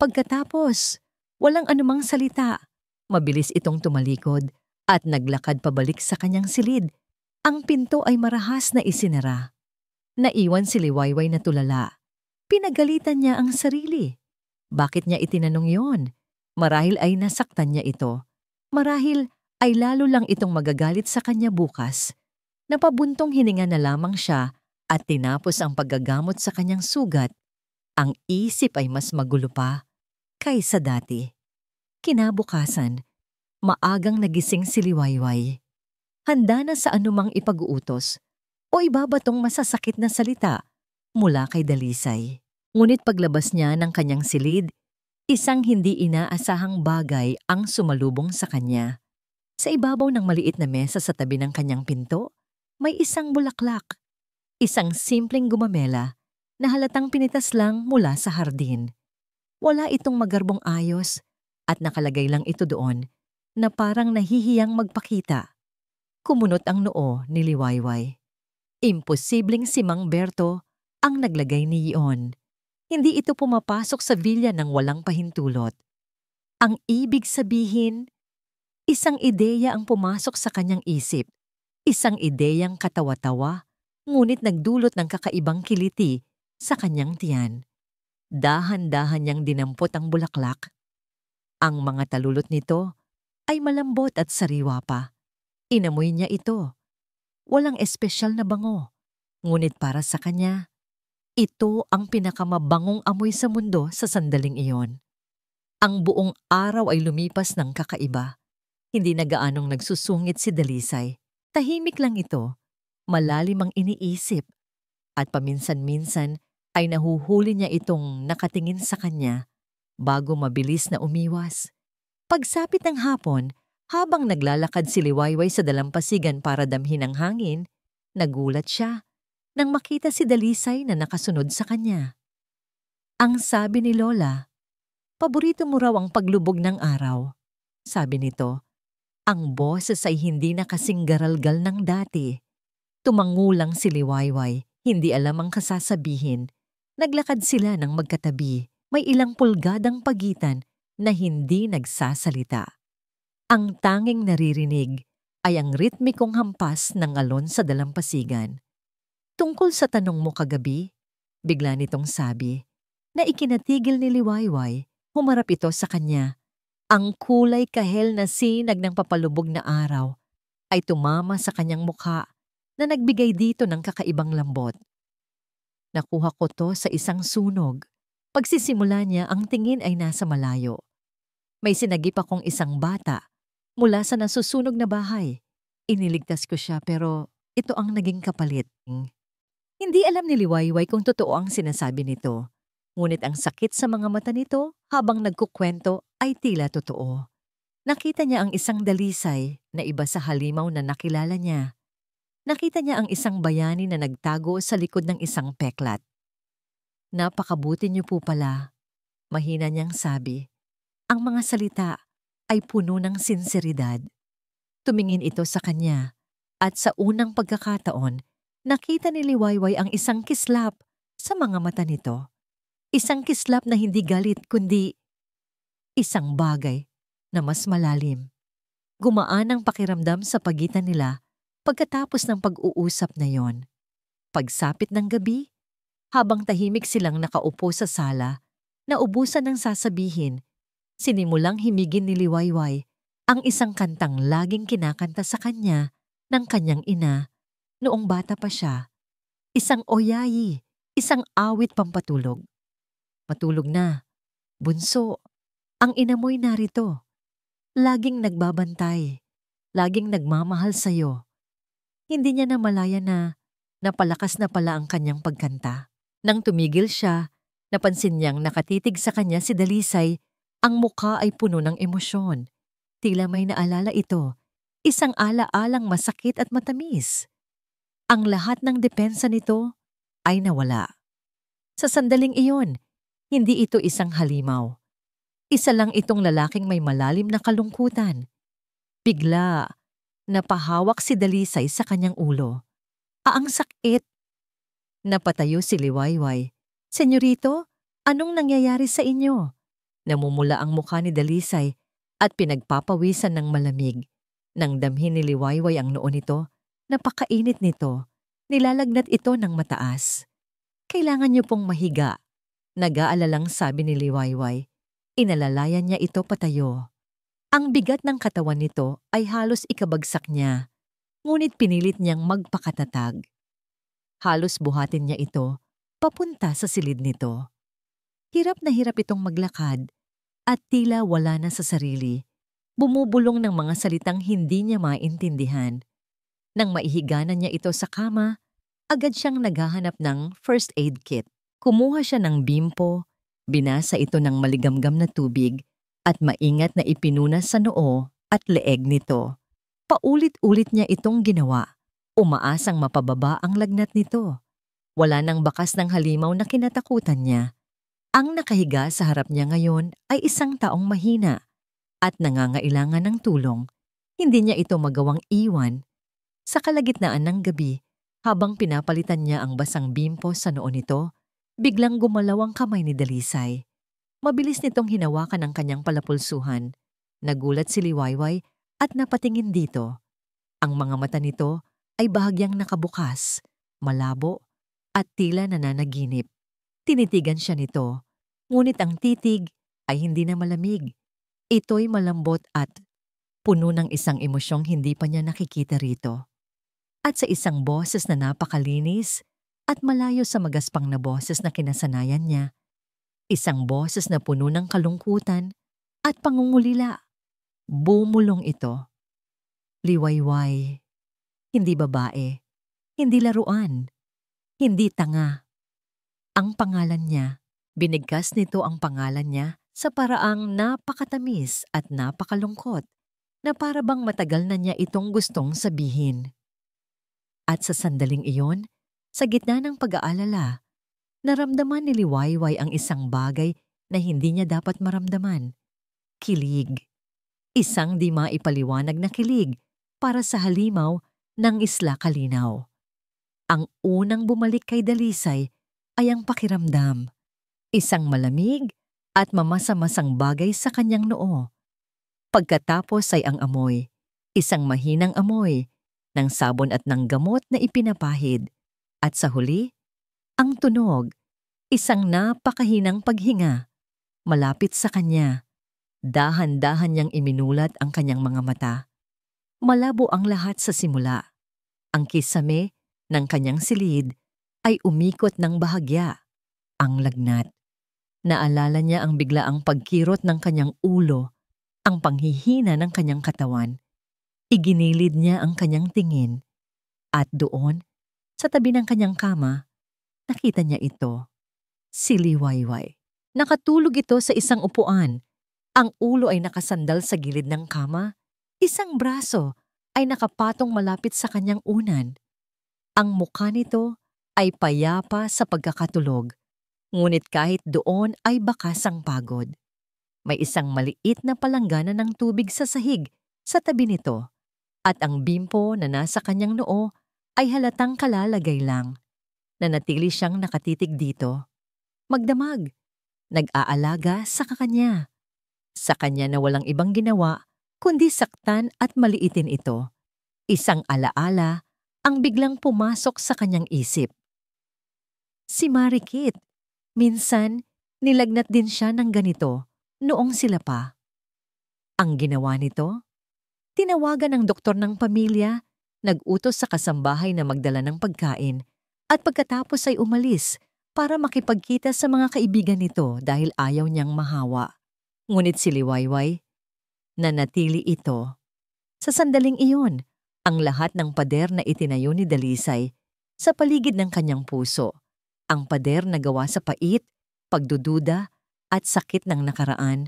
Pagkatapos, walang anumang salita. Mabilis itong tumalikod at naglakad pabalik sa kanyang silid. Ang pinto ay marahas na isinara. Naiwan si Liwayway na tulala. Pinagalitan niya ang sarili. Bakit niya itinanong yon? Marahil ay nasaktan niya ito. Marahil ay lalo lang itong magagalit sa kanya bukas. Napabuntong hininga na lamang siya at tinapos ang paggagamot sa kanyang sugat. Ang isip ay mas magulo pa kaysa dati. Kinabukasan, maagang nagising si Liwayway. Handa na sa anumang ipag-uutos o ibabatong masasakit na salita mula kay Dalisay. Ngunit paglabas niya ng kanyang silid, isang hindi inaasahang bagay ang sumalubong sa kanya. Sa ibabaw ng maliit na mesa sa tabi ng kanyang pinto, may isang bulaklak. Isang simpleng gumamela na halatang pinitas lang mula sa hardin. Wala itong magarbong ayos at nakalagay lang ito doon na parang nahihiyang magpakita. Kumunot ang noo ni Liwayway. Imposibleng si Mang Berto ang naglagay ni iyon. Hindi ito pumapasok sa vilya ng walang pahintulot. Ang ibig sabihin, isang ideya ang pumasok sa kanyang isip. Isang ideyang katawa-tawa, ngunit nagdulot ng kakaibang kiliti sa kanyang tiyan. Dahan-dahan niyang dinampot ang bulaklak. Ang mga talulot nito ay malambot at sariwa pa. Inamoy niya ito. Walang espesyal na bango, ngunit para sa kanya, ito ang pinakamabangong amoy sa mundo sa sandaling iyon. Ang buong araw ay lumipas ng kakaiba. Hindi na gaanong nagsusungit si Dalisay. Tahimik lang ito, malalim ang iniisip, at paminsan-minsan ay nahuhuli niya itong nakatingin sa kanya bago mabilis na umiwas. Pagsapit ng hapon, habang naglalakad si Liwayway sa dalampasigan para damhin ang hangin, nagulat siya nang makita si Dalisay na nakasunod sa kanya. Ang sabi ni Lola, "Paborito mo raw ang paglubog ng araw." Sabi nito, ang boses ay hindi na kasing garalgal ng dati. Tumangulang si Liwayway, hindi alam ang kasasabihin. Naglakad sila ng magkatabi, may ilang pulgadang pagitan na hindi nagsasalita. Ang tanging naririnig ay ang ritmikong hampas ng alon sa dalampasigan. Tungkol sa tanong mo kagabi, bigla nitong sabi, na ikinatigil ni Liwayway, humarap ito sa kanya. Ang kulay kahel na sinag ng papalubog na araw ay tumama sa kanyang mukha na nagbigay dito ng kakaibang lambot. Nakuha ko to sa isang sunog. Pagsisimula niya, ang tingin ay nasa malayo. May sinagip akong isang bata mula sa nasusunog na bahay. Iniligtas ko siya pero ito ang naging kapalit. Hindi alam ni Liwayway kung totoo ang sinasabi nito. Ngunit ang sakit sa mga mata nito habang nagkukwento ay tila totoo. Nakita niya ang isang dalisay na iba sa halimaw na nakilala niya. Nakita niya ang isang bayani na nagtago sa likod ng isang peklat. Napakabuti niyo po pala, mahina niyang sabi. Ang mga salita ay puno ng sinseridad. Tumingin ito sa kanya at sa unang pagkakataon, nakita ni Liwayway ang isang kislap sa mga mata nito. Isang kislap na hindi galit kundi isang bagay na mas malalim. Gumaan ang pakiramdam sa pagitan nila pagkatapos ng pag-uusap na yon. Pagsapit ng gabi, habang tahimik silang nakaupo sa sala, naubusan ng sasabihin, sinimulang himigin ni Liwayway ang isang kantang laging kinakanta sa kanya ng kanyang ina noong bata pa siya. Isang oyayi, isang awit pampatulog. Matulog na, bunso, ang ina mo'y narito. Laging nagbabantay, laging nagmamahal sa'yo. Hindi niya namalaya na napalakas na pala ang kanyang pagkanta. Nang tumigil siya, napansin niyang nakatitig sa kanya si Dalisay, ang mukha ay puno ng emosyon. Tila may naalala ito, isang ala-alang masakit at matamis. Ang lahat ng depensa nito ay nawala. Sa sandaling iyon, hindi ito isang halimaw. Isa lang itong lalaking may malalim na kalungkutan. Bigla, napahawak si Dalisay sa kanyang ulo. Ang sakit! Napatayo si Liwayway. Senyorito, anong nangyayari sa inyo? Namumula ang mukha ni Dalisay at pinagpapawisan ng malamig. Nang damhin ni Liwayway ang noo nito, napakainit nito. Nilalagnat ito ng mataas. Kailangan niyo pong mahiga. Nag-aalalang sabi ni Liwayway. Inalalayan niya ito patayo. Ang bigat ng katawan nito ay halos ikabagsak niya, ngunit pinilit niyang magpakatatag. Halos buhatin niya ito papunta sa silid nito. Hirap na hirap itong maglakad at tila wala na sa sarili. Bumubulong ng mga salitang hindi niya maintindihan. Nang maihiganan niya ito sa kama, agad siyang naghahanap ng first aid kit. Kumuha siya ng bimpo, binasa ito ng maligamgam na tubig at maingat na ipinunas sa noo at leeg nito. Paulit-ulit niya itong ginawa. Umaasang mapababa ang lagnat nito. Wala nang bakas ng halimaw na kinatakutan niya. Ang nakahiga sa harap niya ngayon ay isang taong mahina at nangangailangan ng tulong. Hindi niya ito magawang iwan. Sa kalagitnaan ng gabi, habang pinapalitan niya ang basang bimpo sa noo nito, biglang gumalaw ang kamay ni Dalisay. Mabilis nitong hinawakan ang kanyang palapulsuhan. Nagulat si Liwayway at napatingin dito. Ang mga mata nito ay bahagyang nakabukas, malabo, at tila nananaginip. Tinitigan siya nito, ngunit ang titig ay hindi na malamig. Ito'y malambot at puno ng isang emosyong hindi pa niya nakikita rito. At sa isang boses na napakalinis at malayo sa magaspang na boses na kinasanayan niya, isang boses na puno ng kalungkutan at pangungulila. Bumulong ito. Liwayway, hindi babae, hindi laruan, hindi tanga. Ang pangalan niya, binigkas nito ang pangalan niya sa paraang napakatamis at napakalungkot na para bang matagal na niya itong gustong sabihin. At sa sandaling iyon, sa gitna ng pag-aalala, naramdaman ni Liwayway ang isang bagay na hindi niya dapat maramdaman. Kilig. Isang di maipaliwanag na kilig para sa halimaw ng Isla Kalinaw. Ang unang bumalik kay Dalisay ay ang pakiramdam. Isang malamig at mamasa-masang bagay sa kanyang noo. Pagkatapos ay ang amoy. Isang mahinang amoy ng sabon at ng gamot na ipinapahid. At sa huli, ang tunog, isang napakahinang paghinga, malapit sa kanya. Dahan-dahan niyang iminulat ang kanyang mga mata. Malabo ang lahat sa simula. Ang kisame ng kanyang silid ay umikot ng bahagya. Ang lagnat. Naalala niya ang biglaang pagkirot ng kanyang ulo, ang panghihina ng kanyang katawan. Iginilid niya ang kanyang tingin. At doon, sa tabi ng kanyang kama, nakita niya ito. Si Liwayway. Nakatulog ito sa isang upuan. Ang ulo ay nakasandal sa gilid ng kama. Isang braso ay nakapatong malapit sa kanyang unan. Ang mukha nito ay payapa sa pagkakatulog. Ngunit kahit doon ay bakas ang pagod. May isang maliit na palanggana ng tubig sa sahig sa tabi nito. At ang bimpo na nasa kanyang noo ay halatang kalalagay lang. Nanatili siyang nakatitig dito. Magdamag. Nag-aalaga sa kakanya. Sa kanya na walang ibang ginawa kundi saktan at maliitin ito. Isang alaala ang biglang pumasok sa kanyang isip. Si Marikit. Minsan, nilagnat din siya ng ganito noong sila pa. Ang ginawa nito? Tinawagan ng doktor ng pamilya, nag-utos sa kasambahay na magdala ng pagkain at pagkatapos ay umalis para makipagkita sa mga kaibigan nito dahil ayaw niyang mahawa. Ngunit si Liwayway, nanatili ito. Sa sandaling iyon, ang lahat ng pader na itinayo ni Dalisay sa paligid ng kanyang puso, ang pader na gawa sa pait, pagdududa at sakit ng nakaraan,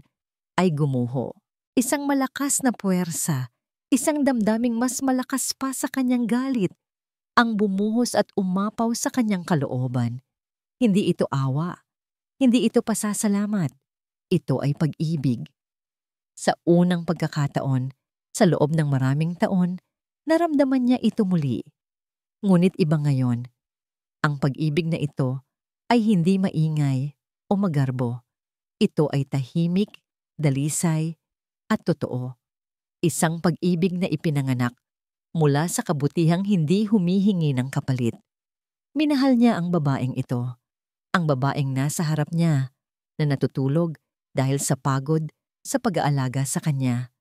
ay gumuho. Isang malakas na puwersa, isang damdaming mas malakas pa sa kanyang galit, ang bumuhos at umapaw sa kanyang kalooban. Hindi ito awa, hindi ito pasasalamat. Ito ay pag-ibig. Sa unang pagkakataon, sa loob ng maraming taon, naramdaman niya ito muli. Ngunit iba ngayon. Ang pag-ibig na ito ay hindi maingay o magarbo. Ito ay tahimik, dalisay, at totoo. Isang pag-ibig na ipinanganak mula sa kabutihang hindi humihingi ng kapalit. Minahal niya ang babaeng ito. Ang babaeng nasa harap niya na natutulog dahil sa pagod sa pag-aalaga sa kanya.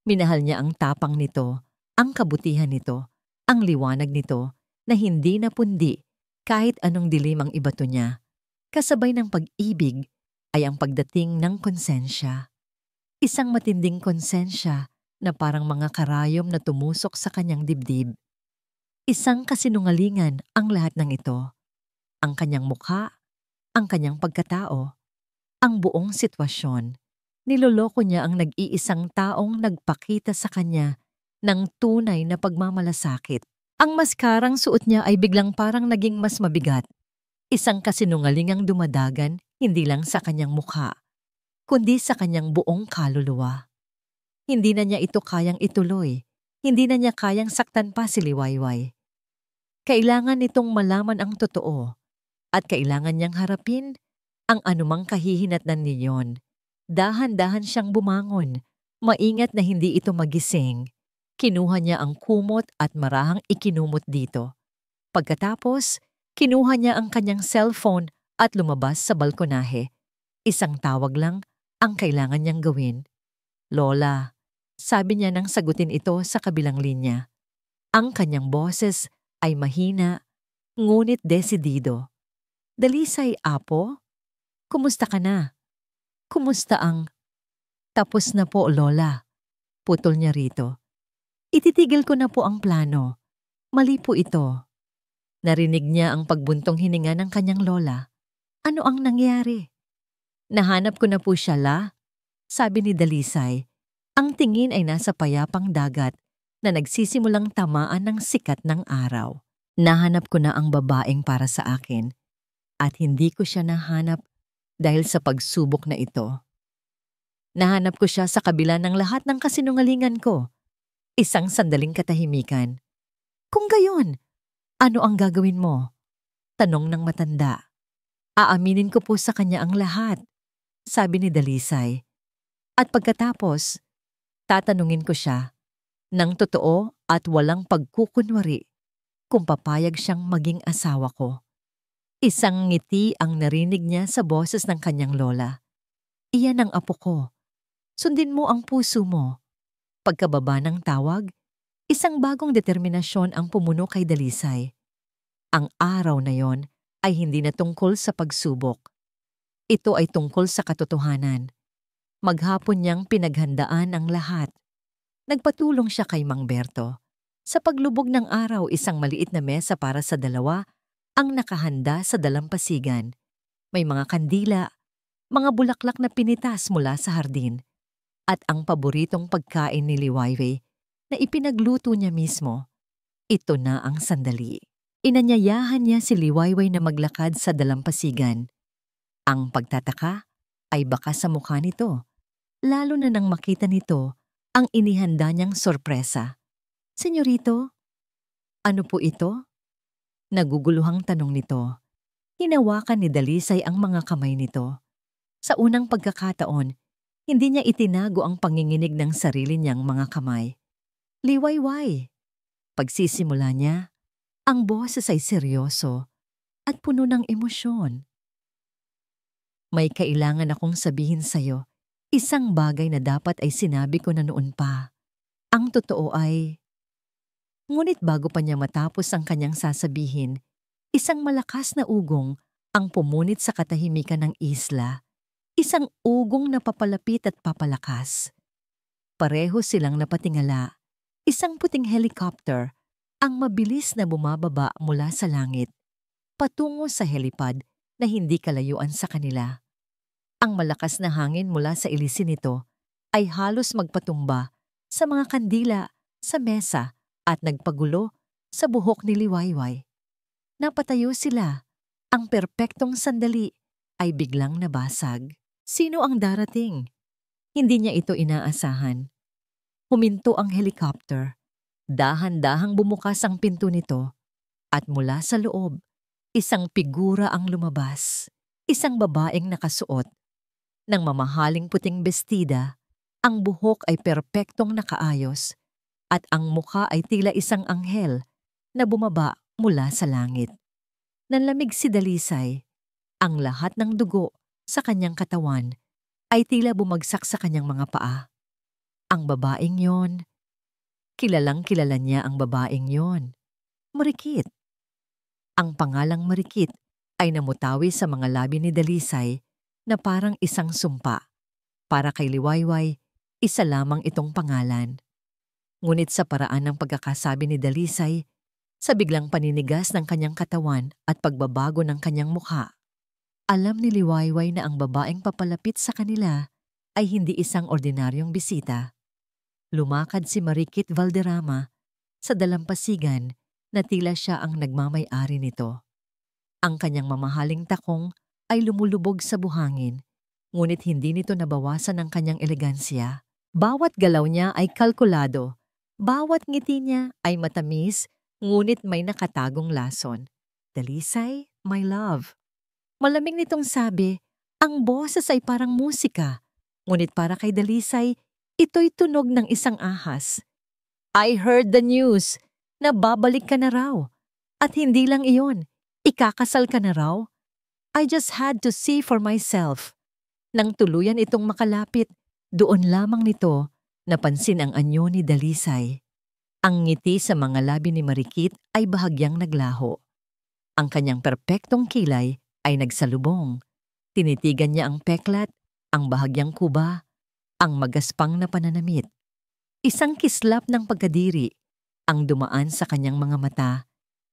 Minahal niya ang tapang nito, ang kabutihan nito, ang liwanag nito na hindi napundi kahit anong dilim ang ibato niya. Kasabay ng pag-ibig ay ang pagdating ng konsensya. Isang matinding konsensya na parang mga karayom na tumusok sa kanyang dibdib. Isang kasinungalingan ang lahat ng ito. Ang kanyang mukha, ang kanyang pagkatao, ang buong sitwasyon. Niloloko niya ang nag-iisang taong nagpakita sa kanya ng tunay na pagmamalasakit. Ang maskarang suot niya ay biglang parang naging mas mabigat. Isang kasinungalingang dumadagan hindi lang sa kanyang mukha, kundi sa kanyang buong kaluluwa. Hindi na niya ito kayang ituloy. Hindi na niya kayang saktan pa si Liwayway. Kailangan nitong malaman ang totoo at kailangan niyang harapin ang anumang kahihinatnan niyon. Dahan-dahan siyang bumangon, maingat na hindi ito magising. Kinuha niya ang kumot at marahang ikinumot dito. Pagkatapos, kinuha niya ang kanyang cellphone at lumabas sa balkonahe. Isang tawag lang ang kailangan niyang gawin. Lola, sabi niya nang sagutin ito sa kabilang linya. Ang kanyang boses ay mahina, ngunit desidido. Dalisay, apo? Kumusta ka na? Kumusta ang... Tapos na po, Lola. Putol niya rito. Ititigil ko na po ang plano. Mali po ito. Narinig niya ang pagbuntong hininga ng kanyang lola. Ano ang nangyari? Nahanap ko na po siya, La. Sabi ni Dalisay. Ang tingin ay nasa payapang dagat na nagsisimulang tamaan ng sikat ng araw. Nahanap ko na ang babaeng para sa akin. At hindi ko siya nahanap dahil sa pagsubok na ito. Nahanap ko siya sa kabila ng lahat ng kasinungalingan ko. Isang sandaling katahimikan. Kung gayon, ano ang gagawin mo? Tanong ng matanda. Aaminin ko po sa kanya ang lahat, sabi ni Dalisay. At pagkatapos, tatanungin ko siya ng totoo at walang pagkukunwari. kung papayag siyang maging asawa ko. Isang ngiti ang narinig niya sa boses ng kanyang lola. Iyan ang apo ko. Sundin mo ang puso mo. Pagkababa ng tawag, isang bagong determinasyon ang pumuno kay Dalisay. Ang araw na yon ay hindi na tungkol sa pagsubok. Ito ay tungkol sa katotohanan. Maghapon niyang pinaghandaan ang lahat. Nagpatulong siya kay Mang Berto. Sa paglubog ng araw, isang maliit na mesa para sa dalawa ang nakahanda sa dalampasigan. May mga kandila, mga bulaklak na pinitas mula sa hardin, at ang paboritong pagkain ni Liwayway na ipinagluto niya mismo. Ito na ang sandali. Inanyayahan niya si Liwayway na maglakad sa dalampasigan. Ang pagtataka ay baka sa mukha nito, lalo na nang makita nito ang inihanda niyang sorpresa. Senyorito, ano po ito? Naguguluhang tanong nito. Hinawakan ni Dalisay ang mga kamay nito. Sa unang pagkakataon, hindi niya itinago ang panginginig ng sarili niyang mga kamay. Liwayway. Pagsisimula niya, ang boses ay seryoso at puno ng emosyon. May kailangan akong sabihin sa'yo, isang bagay na dapat ay sinabi ko na noon pa. Ang totoo ay... Ngunit bago pa niya matapos ang kanyang sasabihin, isang malakas na ugong ang pumunit sa katahimikan ng isla. Isang ugong na papalapit at papalakas. Pareho silang napatingala. Isang puting helicopter ang mabilis na bumababa mula sa langit, patungo sa helipad na hindi kalayuan sa kanila. Ang malakas na hangin mula sa ilisin nito ay halos magpatumba sa mga kandila sa mesa at nagpagulo sa buhok ni Liwayway. Napatayo sila. Ang perpektong sandali ay biglang nabasag. Sino ang darating? Hindi niya ito inaasahan. Huminto ang helicopter. Dahan-dahang bumukas ang pinto nito at mula sa loob, isang figura ang lumabas. Isang babaeng nakasuot ng mamahaling puting bestida. Ang buhok ay perpektong nakaayos at ang mukha ay tila isang anghel na bumaba mula sa langit. Nanlamig si Dalisay. Ang lahat ng dugo sa kanyang katawan ay tila bumagsak sa kanyang mga paa. Ang babaeng yon, kilalang kilala niya ang babaeng yon. Marikit. Ang pangalang Marikit ay namutawi sa mga labi ni Dalisay na parang isang sumpa. Para kay Liwayway, isa lamang itong pangalan. Ngunit sa paraan ng pagkakasabi ni Dalisay, sa biglang paninigas ng kanyang katawan at pagbabago ng kanyang mukha, alam ni Liwayway na ang babaeng papalapit sa kanila ay hindi isang ordinaryong bisita. Lumakad si Marikit Valderrama sa dalampasigan na tila siya ang nagmamay-ari nito. Ang kanyang mamahaling takong ay lumulubog sa buhangin, ngunit hindi nito nabawasan ang kanyang elegansya. Bawat galaw niya ay kalkulado, bawat ngiti niya ay matamis, ngunit may nakatagong lason. Dalisay, my love. Malamig nitong sabi, ang boses ay parang musika, ngunit para kay Dalisay, ito'y tunog ng isang ahas. I heard the news na babalik ka na raw. At hindi lang iyon, ikakasal ka na raw. I just had to see for myself. Nang tuluyan itong makalapit, doon lamang nito napansin ang anyo ni Dalisay. Ang ngiti sa mga labi ni Marikit ay bahagyang naglaho. Ang kanyang perpektong kilay ay nagsalubong. Tinitigan niya ang peklat, ang bahagyang kuba, ang magaspang na pananamit. Isang kislap ng pagkadiri ang dumaan sa kanyang mga mata.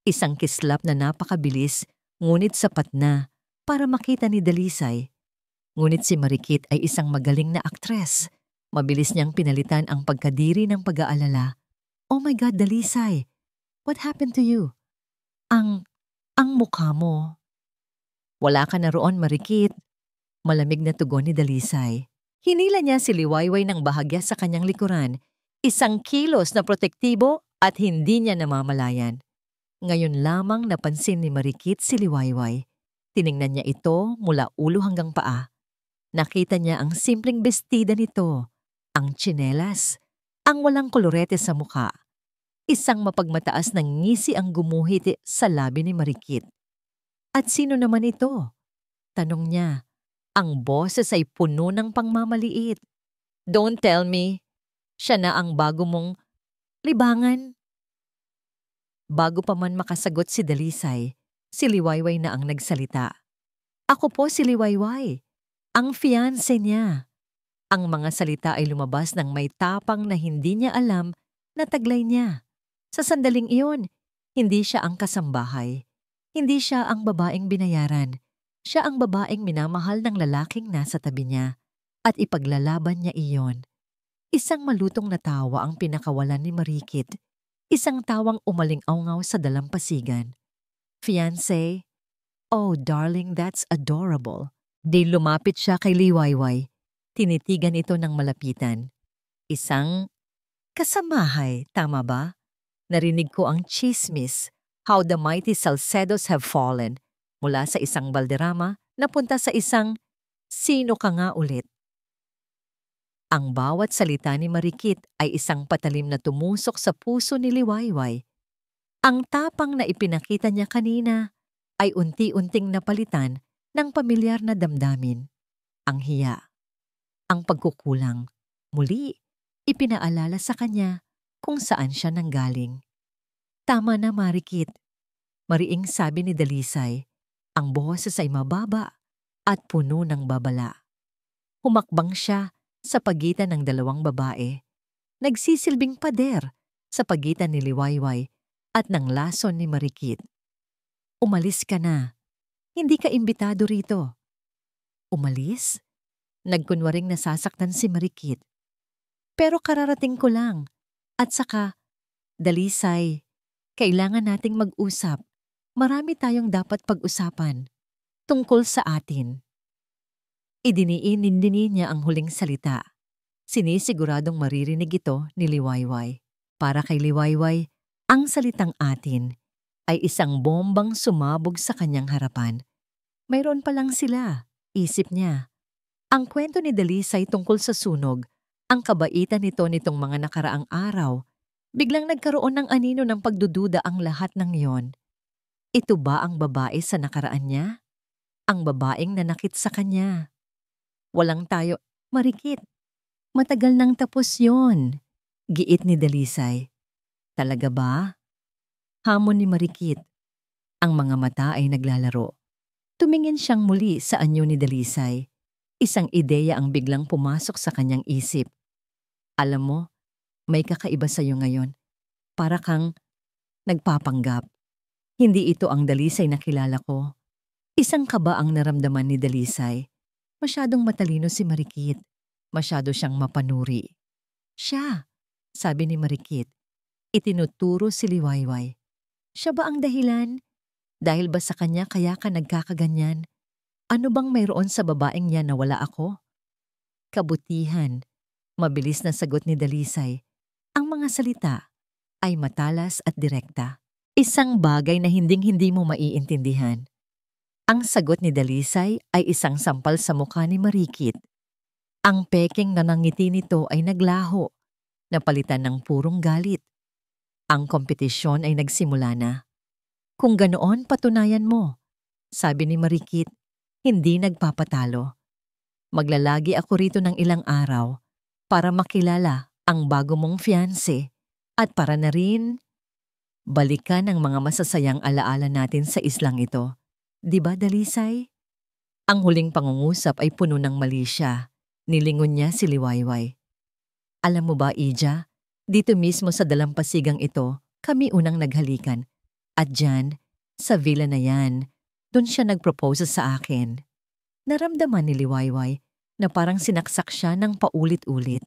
Isang kislap na napakabilis, ngunit sapat na para makita ni Dalisay. Ngunit si Marikit ay isang magaling na aktres. Mabilis niyang pinalitan ang pagkadiri ng pag-aalala. Oh my God, Dalisay! What happened to you? Ang mukha mo. Wala ka na roon, Marikit. Malamig na tugon ni Dalisay. Hinila niya si Liwayway ng bahagya sa kanyang likuran. Isang kilos na protektibo at hindi niya namamalayan. Ngayon lamang napansin ni Marikit si Liwayway. Tiningnan niya ito mula ulo hanggang paa. Nakita niya ang simpleng bestida nito, ang tsinelas, ang walang kolorete sa mukha. Isang mapagmataas na ngisi ang gumuhit sa labi ni Marikit. At sino naman ito? Tanong niya. Ang boses ay puno ng pangmamaliit. Don't tell me, siya na ang bago mong libangan. Bago pa man makasagot si Dalisay, si Liwayway na ang nagsalita. Ako po si Liwayway, ang fiancé niya. Ang mga salita ay lumabas ng may tapang na hindi niya alam na taglay niya. Sa sandaling iyon, hindi siya ang kasambahay. Hindi siya ang babaeng binayaran. Siya ang babaeng minamahal ng lalaking nasa tabi niya. At ipaglalaban niya iyon. Isang malutong na tawa ang pinakawalan ni Marikit. Isang tawang umaling-awngaw sa dalampasigan. Fiancé? Oh, darling, that's adorable. Di lumapit siya kay Liwayway. Tinitigan ito ng malapitan. Isang kasamahay, tama ba? Narinig ko ang chismis, how the mighty Salcedos have fallen, mula sa isang balderrama napunta sa isang sino ka nga ulit. Ang bawat salita ni Marikit ay isang patalim na tumusok sa puso ni Liwayway. Ang tapang na ipinakita niya kanina ay unti-unting napalitan ng pamilyar na damdamin. Ang hiya, ang pagkukulang, muli ipinaalala sa kanya kung saan siya nanggaling. Tama na, Marikit. Mariing sabi ni Dalisay, ang boses ay mababa at puno ng babala. Humakbang siya sa pagitan ng dalawang babae. Nagsisilbing pader sa pagitan ni Liwayway at ng lason ni Marikit. Umalis ka na. Hindi ka imbitado rito. Umalis? Nagkunwaring nasasaktan si Marikit. Pero kararating ko lang. At saka, Dalisay, kailangan nating mag-usap. Marami tayong dapat pag-usapan. Tungkol sa atin. Idiniin niya ang huling salita. Sinisiguradong maririnig ito ni Liwayway. Para kay Liwayway, ang salitang atin ay isang bombang sumabog sa kanyang harapan. Mayroon pa lang sila, isip niya. Ang kwento ni Dalisay tungkol sa sunog, ang kabaitan nito nitong mga nakaraang araw, biglang nagkaroon ng anino ng pagdududa ang lahat ng iyon. Ito ba ang babae sa nakaraan niya? Ang babaeng nanakit sa kanya? Walang tayo, Marikit. Matagal nang tapos yon. Giit ni Dalisay. Talaga ba? Hamon ni Marikit. Ang mga mata ay naglalaro. Tumingin siyang muli sa anyo ni Dalisay. Isang ideya ang biglang pumasok sa kanyang isip. Alam mo, may kakaiba sa iyo ngayon. Para kang nagpapanggap. Hindi ito ang Dalisay na kilala ko. Isang kaba ang naramdaman ni Dalisay. Masyadong matalino si Marikit. Masyado siyang mapanuri. Siya, sabi ni Marikit. Itinuturo si Liwayway. Siya ba ang dahilan? Dahil ba sa kanya kaya ka nagkakaganyan? Ano bang mayroon sa babaeng yan na wala ako? Kabutihan. Mabilis na sagot ni Dalisay. Ang mga salita ay matalas at direkta. Isang bagay na hinding-hindi mo maiintindihan. Ang sagot ni Dalisay ay isang sampal sa mukha ni Marikit. Ang peking na nangiti nito ay naglaho, napalitan ng purong galit. Ang kompetisyon ay nagsimula na. Kung ganoon, patunayan mo, sabi ni Marikit, hindi nagpapatalo. Maglalagi ako rito ng ilang araw para makilala ang bago mong fiancé at para na rin balikan ang mga masasayang alaala natin sa islang ito. Di ba, Dalisay? Ang huling pangungusap ay puno ng mali siya. Nilingon niya si Liwayway. Alam mo ba, Ija, dito mismo sa dalampasigang ito, kami unang naghalikan. At dyan, sa villa na yan, doon siya nagpropose sa akin. Naramdaman ni Liwayway na parang sinaksak siya ng paulit-ulit.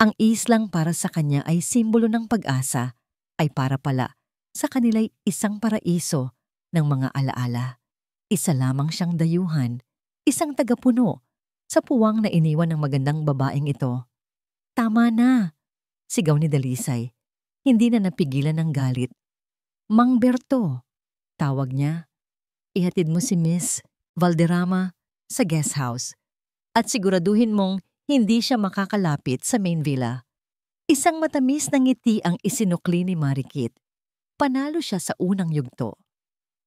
Ang islang para sa kanya ay simbolo ng pag-asa, ay para pala sa kanila'y isang paraiso ng mga alaala. Isa lamang siyang dayuhan, isang tagapuno, sa puwang na iniwan ng magandang babaeng ito. Tama na, sigaw ni Dalisay. Hindi na napigilan ng galit. Mang Berto, tawag niya. Ihatid mo si Miss Valderrama sa guest house at siguraduhin mong hindi siya makakalapit sa main villa. Isang matamis na ngiti ang isinukli ni Marikit. Panalo siya sa unang yugto.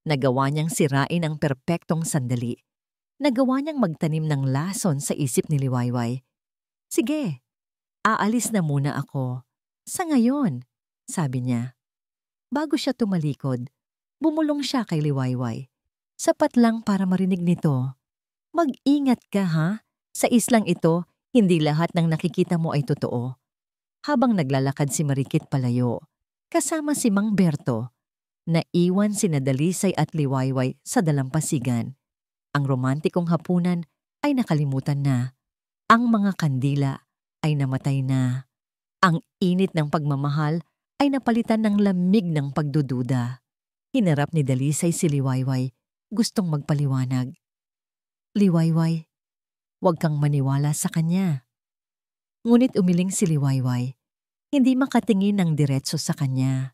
Nagawa niyang sirain ang perpektong sandali. Nagawa niyang magtanim ng lason sa isip ni Liwayway. Sige, aalis na muna ako. Sa ngayon, sabi niya. Bago siya tumalikod, bumulong siya kay Liwayway. Sapat lang para marinig nito. Mag-ingat ka ha. Sa islang ito, hindi lahat ng nakikita mo ay totoo. Habang naglalakad si Marikit palayo, kasama si Mang Berto, naiwan sina Dalisay at Liwayway sa dalampasigan. Ang romantikong hapunan ay nakalimutan na. Ang mga kandila ay namatay na. Ang init ng pagmamahal ay napalitan ng lamig ng pagdududa. Hinarap ni Dalisay si Liwayway, gustong magpaliwanag. Liwayway, huwag kang maniwala sa kanya. Ngunit umiling si Liwayway, hindi makatingin ng diretso sa kanya.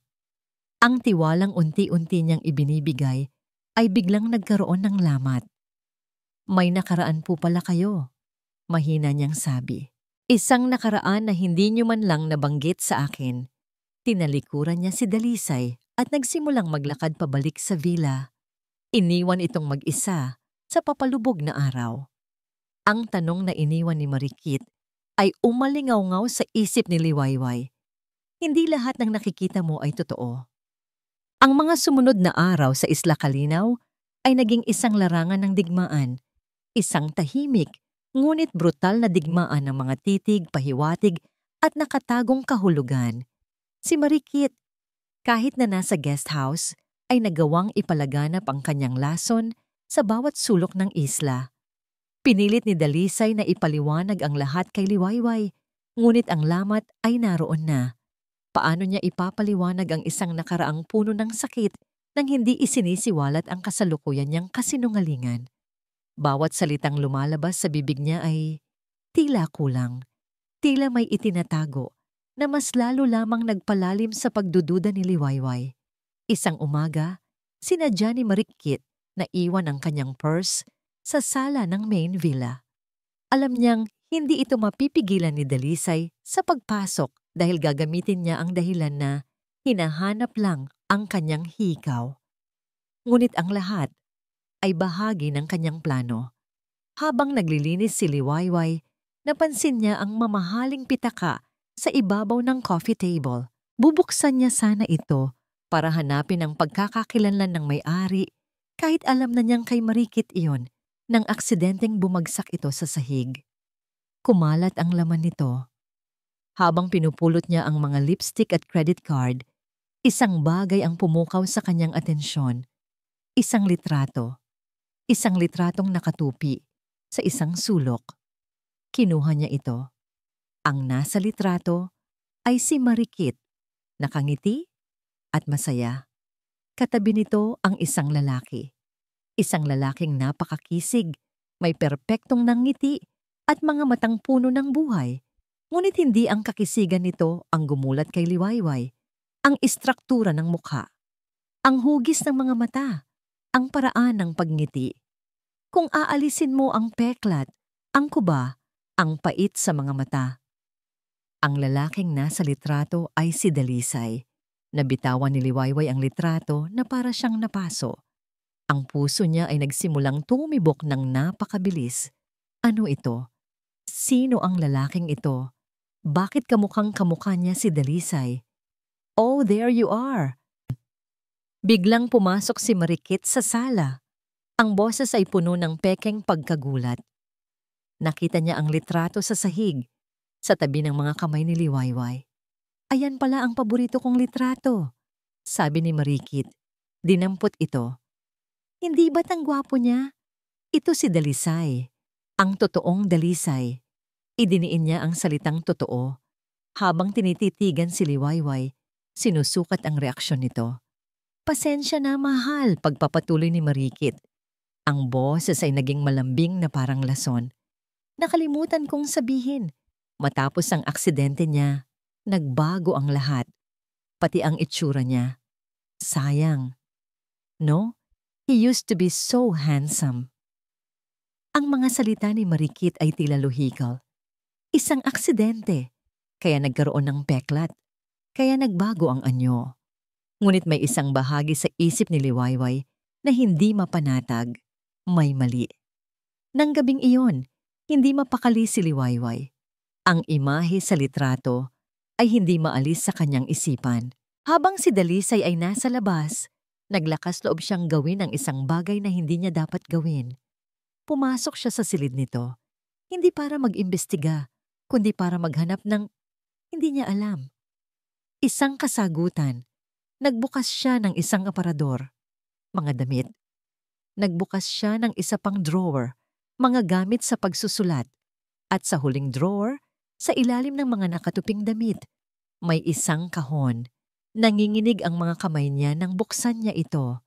Ang tiwalang unti-unti niyang ibinibigay ay biglang nagkaroon ng lamat. May nakaraan po pala kayo, mahina niyang sabi. Isang nakaraan na hindi niyo man lang nabanggit sa akin. Tinalikuran niya si Dalisay at nagsimulang maglakad pabalik sa villa. Iniwan itong mag-isa sa papalubog na araw. Ang tanong na iniwan ni Marikit ay umalingaw-ngaw sa isip ni Liwayway. Hindi lahat ng nakikita mo ay totoo. Ang mga sumunod na araw sa Isla Kalinaw ay naging isang larangan ng digmaan, isang tahimik, ngunit brutal na digmaan ng mga titig, pahiwatig at nakatagong kahulugan. Si Marikit, kahit na nasa guest house, ay nagawang ipalaganap ang kanyang lason sa bawat sulok ng isla. Pinilit ni Dalisay na ipaliwanag ang lahat kay Liwayway, ngunit ang lamat ay naroon na. Paano niya ipapaliwanag ang isang nakaraang puno ng sakit nang hindi isinisiwalat ang kasalukuyan niyang kasinungalingan? Bawat salitang lumalabas sa bibig niya ay tila kulang, tila may itinatago na mas lalo lamang nagpalalim sa pagdududa ni Liwayway. Isang umaga, sinadya ni Marikit na iwan ang kanyang purse sa sala ng main villa. Alam niyang hindi ito mapipigilan ni Dalisay sa pagpasok dahil gagamitin niya ang dahilan na hinahanap lang ang kanyang hikaw. Ngunit ang lahat ay bahagi ng kanyang plano. Habang naglilinis si Liwayway, napansin niya ang mamahaling pitaka sa ibabaw ng coffee table. Bubuksan niya sana ito para hanapin ang pagkakakilanlan ng may-ari kahit alam na niyang kay Marikit iyon nang aksidenteng bumagsak ito sa sahig. Kumalat ang laman nito. Habang pinupulot niya ang mga lipstick at credit card, isang bagay ang pumukaw sa kanyang atensyon. Isang litrato. Isang litratong nakatupi sa isang sulok. Kinuha niya ito. Ang nasa litrato ay si Marikit, nakangiti at masaya. Katabi nito ang isang lalaki. Isang lalaking napakakisig, may perpektong nangiti at mga matang puno ng buhay. Ngunit hindi ang kakisigan nito ang gumulat kay Liwayway. Ang istruktura ng mukha, ang hugis ng mga mata, ang paraan ng pagngiti. Kung aalisin mo ang peklat, ang kuba, ang pait sa mga mata. Ang lalaking nasa litrato ay si Dalisay. Nabitawan ni Liwayway ang litrato na para siyang napaso. Ang puso niya ay nagsimulang tumibok ng napakabilis. Ano ito? Sino ang lalaking ito? Bakit kamukhang kamukha niya si Dalisay? Oh, there you are! Biglang pumasok si Marikit sa sala. Ang boses ay puno ng pekeng pagkagulat. Nakita niya ang litrato sa sahig, sa tabi ng mga kamay ni Liwayway. Ayan pala ang paborito kong litrato, sabi ni Marikit. Dinampot ito. Hindi ba't ang gwapo niya? Ito si Dalisay, ang totoong Dalisay. Idiniin niya ang salitang totoo. Habang tinititigan si Liwayway, sinusukat ang reaksyon nito. Pasensya na mahal, pagpapatuloy ni Marikit. Ang boses ay naging malambing na parang lason. Nakalimutan kong sabihin, matapos ang aksidente niya, nagbago ang lahat. Pati ang itsura niya. Sayang. No? He used to be so handsome. Ang mga salita ni Marikit ay tila lohikal. Isang aksidente. kaya nagkaroon ng peklat, kaya nagbago ang anyo. Ngunit may isang bahagi sa isip ni Liwayway na hindi mapanatag, may mali. Nang gabing iyon, hindi mapakali si Liwayway. Ang imahe sa litrato ay hindi maalis sa kanyang isipan. Habang si Dalisay ay nasa labas, naglakas loob siyang gawin ang isang bagay na hindi niya dapat gawin. Pumasok siya sa silid nito, hindi para mag-imbestiga, kundi para maghanap ng hindi niya alam. Isang kasagutan. Nagbukas siya ng isang aparador, mga damit. Nagbukas siya ng isa pang drawer, mga gamit sa pagsusulat. At sa huling drawer, sa ilalim ng mga nakatuping damit, may isang kahon. Nanginginig ang mga kamay niya nang buksan niya ito.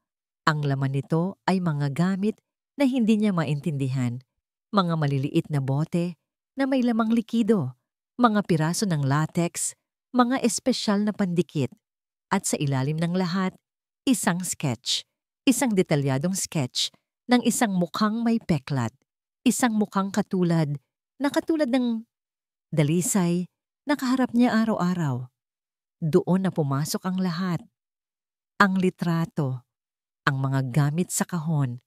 Ang laman nito ay mga gamit na hindi niya maintindihan. Mga maliliit na bote na may lamang likido, mga piraso ng latex, mga espesyal na pandikit. At sa ilalim ng lahat, isang sketch. Isang detalyadong sketch ng isang mukhang may peklat. Isang mukhang katulad ng Dalisay na kaharap niya araw-araw. Doon na pumasok ang lahat. Ang litrato, ang mga gamit sa kahon,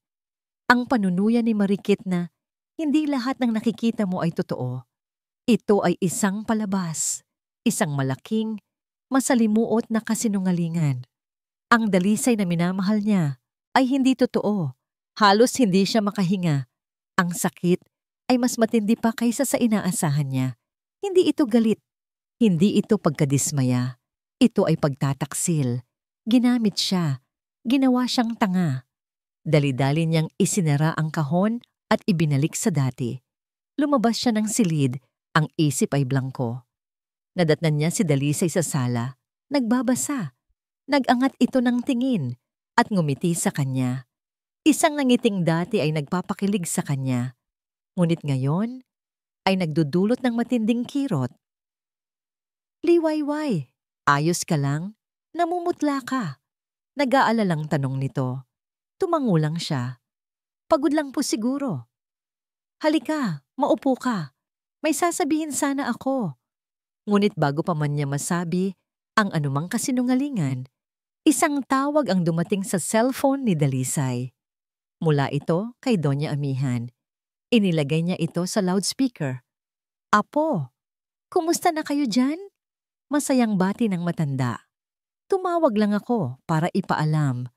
ang panunuya ni Marikit na hindi lahat ng nakikita mo ay totoo. Ito ay isang palabas, isang malaking, masalimuot na kasinungalingan. Ang Dalisay na minamahal niya ay hindi totoo. Halos hindi siya makahinga. Ang sakit ay mas matindi pa kaysa sa inaasahan niya. Hindi ito galit. Hindi ito pagkadismaya. Ito ay pagtataksil. Ginamit siya. Ginawa siyang tanga. Dali-dali niyang isinara ang kahon at ibinalik sa dati. Lumabas siya ng silid. Ang isip ay blangko. Nadatnan niya si Dalisay sa sala. Nagbabasa. Nag-angat ito ng tingin at ngumiti sa kanya. Isang nangiting dati ay nagpapakilig sa kanya. Ngunit ngayon ay nagdudulot ng matinding kirot. Liwayway, ayos ka lang? Namumutla ka. Nag-aalalang tanong nito. Tumangulang siya. Pagod lang po siguro. Halika, maupo ka. May sasabihin sana ako. Ngunit bago pa man niya masabi ang anumang kasinungalingan, isang tawag ang dumating sa cellphone ni Dalisay. Mula ito kay Doña Amihan. Inilagay niya ito sa loudspeaker. Apo, kumusta na kayo dyan? Masayang bati ng matanda. Tumawag lang ako para ipaalam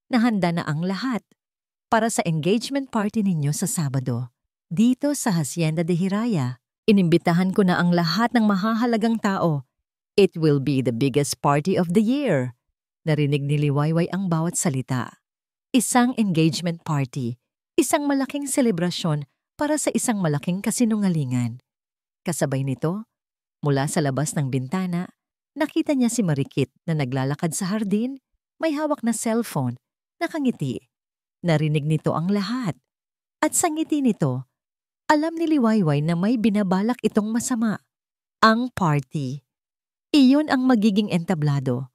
na handa na ang lahat para sa engagement party ninyo sa Sabado. Dito sa Hacienda de Hiraya, inimbitahan ko na ang lahat ng mahahalagang tao. It will be the biggest party of the year. Narinig ni Liwayway ang bawat salita. Isang engagement party, isang malaking selebrasyon para sa isang malaking kasinungalingan. Kasabay nito, mula sa labas ng bintana, nakita niya si Marikit na naglalakad sa hardin, may hawak na cellphone, nakangiti. Narinig nito ang lahat. At sa ngiti nito, alam ni Liwayway na may binabalak itong masama. Ang party. Iyon ang magiging entablado.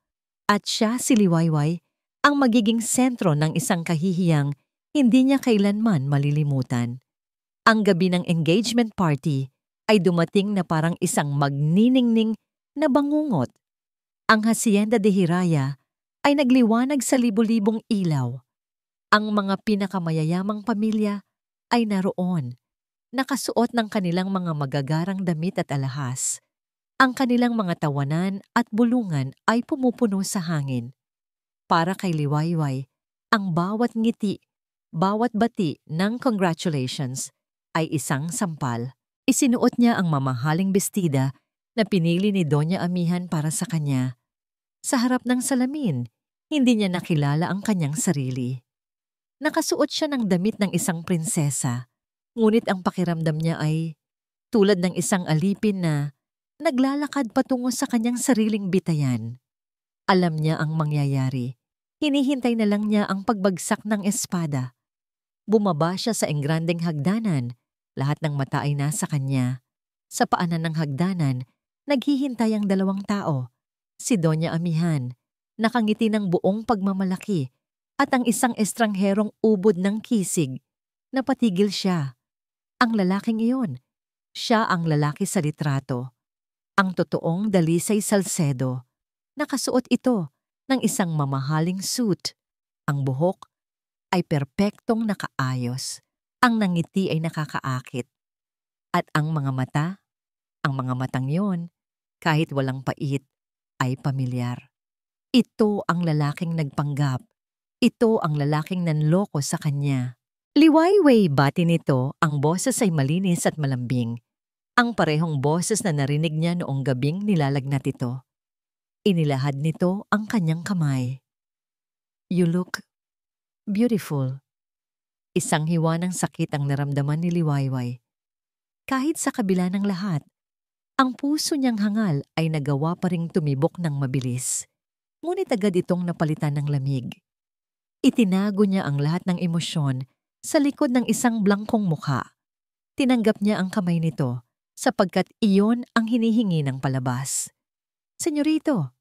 At siya, si Liwayway, ang magiging sentro ng isang kahihiyang hindi niya kailanman malilimutan. Ang gabi ng engagement party ay dumating na parang isang magniningning na bangungot. Ang Hacienda de Hiraya ay nagliwanag sa libo-libong ilaw. Ang mga pinakamayayamang pamilya ay naroon, nakasuot ng kanilang mga magagarang damit at alahas. Ang kanilang mga tawanan at bulungan ay pumupuno sa hangin. Para kay Liwayway, ang bawat ngiti, bawat bati ng congratulations ay isang sampal. Isinuot niya ang mamahaling bestida na pinili ni Doña Amihan para sa kanya. Sa harap ng salamin, hindi niya nakilala ang kanyang sarili. Nakasuot siya ng damit ng isang prinsesa, ngunit ang pakiramdam niya ay tulad ng isang alipin na naglalakad patungo sa kanyang sariling bitayan. Alam niya ang mangyayari. Hinihintay na lang niya ang pagbagsak ng espada. Bumaba siya sa engrandeng hagdanan. Lahat ng mata ay nasa kanya. Sa paanan ng hagdanan, naghihintay ang dalawang tao. Si Doña Amihan, nakangiti ng buong pagmamalaki, at ang isang estrangherong ubod ng kisig. Napatigil siya. Ang lalaking iyon. Siya ang lalaki sa litrato. Ang totoong Dalisay Salcedo. Nakasuot ito ng isang mamahaling suit. Ang buhok ay perpektong nakaayos. Ang nangiti ay nakakaakit. At ang mga matang yon, kahit walang pait, ay pamilyar. Ito ang lalaking nagpanggap. Ito ang lalaking nanloko sa kanya. Liwayway bati nito, ang boses ay malinis at malambing. Ang parehong boses na narinig niya noong gabing nilalagnat ito. Inilahad nito ang kanyang kamay. You look beautiful. Isang hiwa ng sakit ang naramdaman ni Liwayway. Kahit sa kabila ng lahat, ang puso niyang hangal ay nagawa pa ring tumibok ng mabilis. Ngunit agad itong napalitan ng lamig. Itinago niya ang lahat ng emosyon sa likod ng isang blangkong mukha. Tinanggap niya ang kamay nito sapagkat iyon ang hinihingi ng palabas. Senyorito,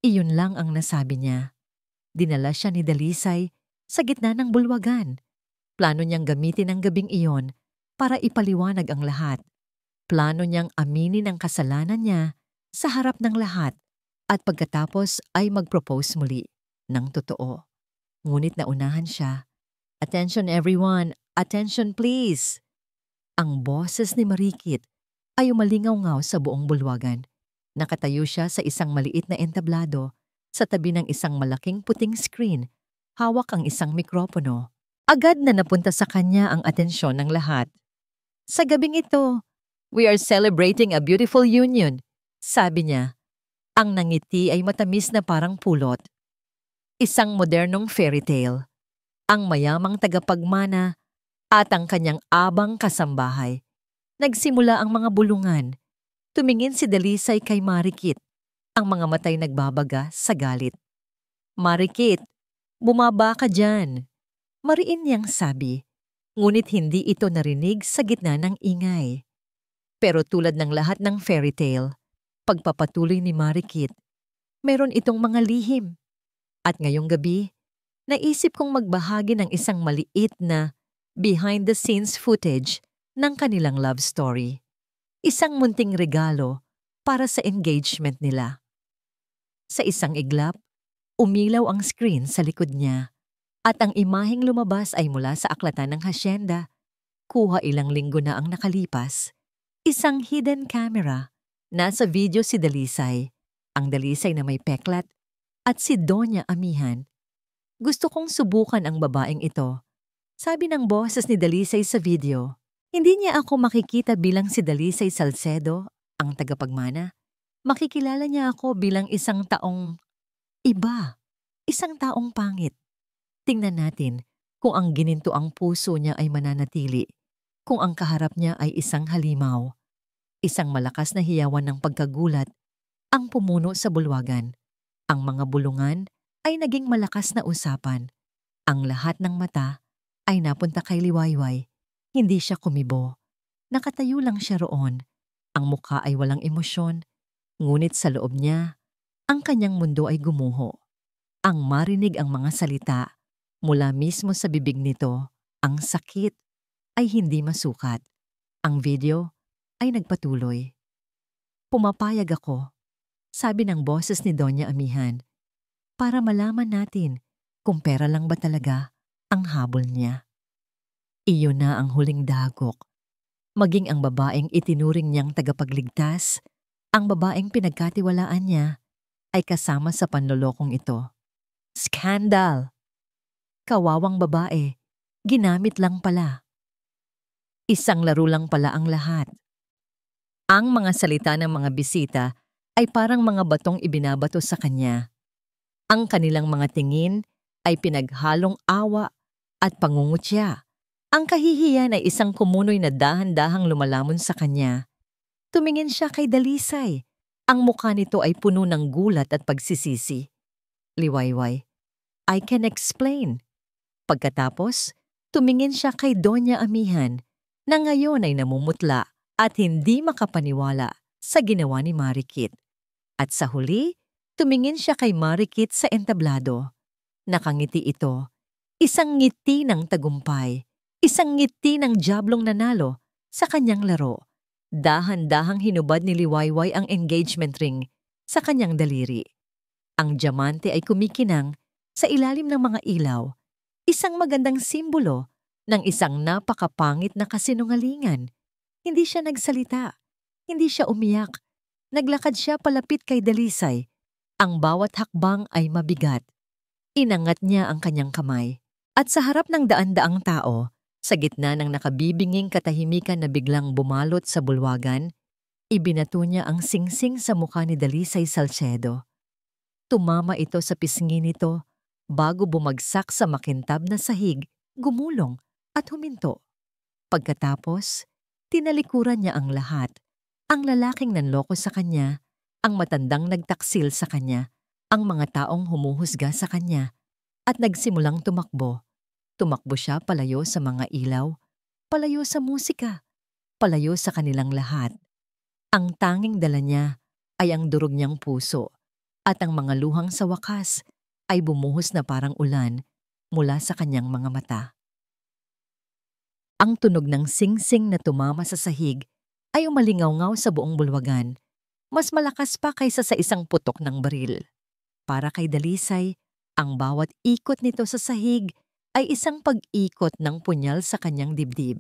iyon lang ang nasabi niya. Dinala siya ni Dalisay sa gitna ng bulwagan. Plano niyang gamitin ang gabing iyon para ipaliwanag ang lahat. Plano niyang aminin ang kasalanan niya sa harap ng lahat at pagkatapos ay mag-propose muli ng totoo. Ngunit naunahan siya. Attention everyone! Attention please! Ang boses ni Marikit ay umalingaw-ngaw sa buong bulwagan. Nakatayo siya sa isang maliit na entablado sa tabi ng isang malaking puting screen. Hawak ang isang mikropono. Agad na napunta sa kanya ang atensyon ng lahat. Sa gabing ito, we are celebrating a beautiful union, sabi niya. Ang nangiti ay matamis na parang pulot. Isang modernong fairy tale. Ang mayamang tagapagmana at ang kanyang abang kasambahay. Nagsimula ang mga bulungan. Tumingin si Dalisay kay Marikit. Ang mga matay nagbabaga sa galit. Marikit, bumaba ka dyan. Mariin niyang sabi, ngunit hindi ito narinig sa gitna ng ingay. Pero tulad ng lahat ng fairy tale, pagpapatuloy ni Marikit, meron itong mga lihim. At ngayong gabi, naisip kong magbahagi ng isang maliit na behind-the-scenes footage ng kanilang love story. Isang munting regalo para sa engagement nila. Sa isang iglap, umilaw ang screen sa likod niya at ang imaheng lumabas ay mula sa aklatan ng hasyenda. Kuha ilang linggo na ang nakalipas. Isang hidden camera. Nasa video si Dalisay, ang Dalisay na may peklat, at si Doña Amihan. Gusto kong subukan ang babaeng ito. Sabi ng boses ni Dalisay sa video, hindi niya ako makikita bilang si Dalisay Salcedo, ang tagapagmana. Makikilala niya ako bilang isang taong iba, isang taong pangit. Tingnan natin kung ang ginintoang puso niya ay mananatili, kung ang kaharap niya ay isang halimaw. Isang malakas na hiyawan ng pagkagulat ang pumuno sa bulwagan. Ang mga bulungan ay naging malakas na usapan. Ang lahat ng mata ay napunta kay Liwayway. Hindi siya kumibo. Nakatayo lang siya roon. Ang mukha ay walang emosyon, ngunit sa loob niya, ang kanyang mundo ay gumuho. Ang marinig ang mga salita mula mismo sa bibig nito, ang sakit ay hindi masukat. Ang video ay nagpatuloy. Pumapayag ako, sabi ng boses ni Doña Amihan, para malaman natin kung pera lang ba talaga ang habol niya. Iyon na ang huling dagok. Maging ang babaeng itinuring niyang tagapagligtas, ang babaeng pinagkatiwalaan niya, ay kasama sa panlolokong ito. Scandal! Kawawang babae, ginamit lang pala. Isang laro lang pala ang lahat. Ang mga salita ng mga bisita ay parang mga batong ibinabato sa kanya. Ang kanilang mga tingin ay pinaghalong awa at pangungutya. Ang kahihiyan ay isang kumunoy na dahan-dahang lumalamon sa kanya. Tumingin siya kay Dalisay. Ang mukha nito ay puno ng gulat at pagsisisi. Liwayway, I can explain. Pagkatapos, tumingin siya kay Doña Amihan na ngayon ay namumutla at hindi makapaniwala sa ginawa ni Marikit. At sa huli, tumingin siya kay Marikit sa entablado. Nakangiti ito. Isang ngiti ng tagumpay. Isang ngiti ng jablong nanalo sa kanyang laro. Dahan-dahang hinubad ni Liwayway ang engagement ring sa kanyang daliri. Ang diamante ay kumikinang sa ilalim ng mga ilaw, isang magandang simbolo ng isang napakapangit na kasinungalingan. Hindi siya nagsalita, hindi siya umiyak. Naglakad siya palapit kay Dalisay. Ang bawat hakbang ay mabigat. Inangat niya ang kanyang kamay. At sa harap ng daan-daang tao, sa gitna ng nakabibinging katahimikan na biglang bumalot sa bulwagan, ibinato niya ang singsing sa mukha ni Dalisay Salcedo. Tumama ito sa pisngi nito bago bumagsak sa makintab na sahig, gumulong at huminto. Pagkatapos, tinalikuran niya ang lahat. Ang lalaking nanloko sa kanya, ang matandang nagtaksil sa kanya, ang mga taong humuhusga sa kanya, at nagsimulang tumakbo. Tumakbo siya palayo sa mga ilaw, palayo sa musika, palayo sa kanilang lahat. Ang tanging dala niya ay ang durog niyang puso, at ang mga luhang sa wakas ay bumuhos na parang ulan mula sa kanyang mga mata. Ang tunog ng singsing na tumama sa sahig ay umalingaw-ngaw sa buong bulwagan, mas malakas pa kaysa sa isang putok ng baril. Para kay Dalisay, ang bawat ikot nito sa sahig ay isang pag-ikot ng punyal sa kanyang dibdib.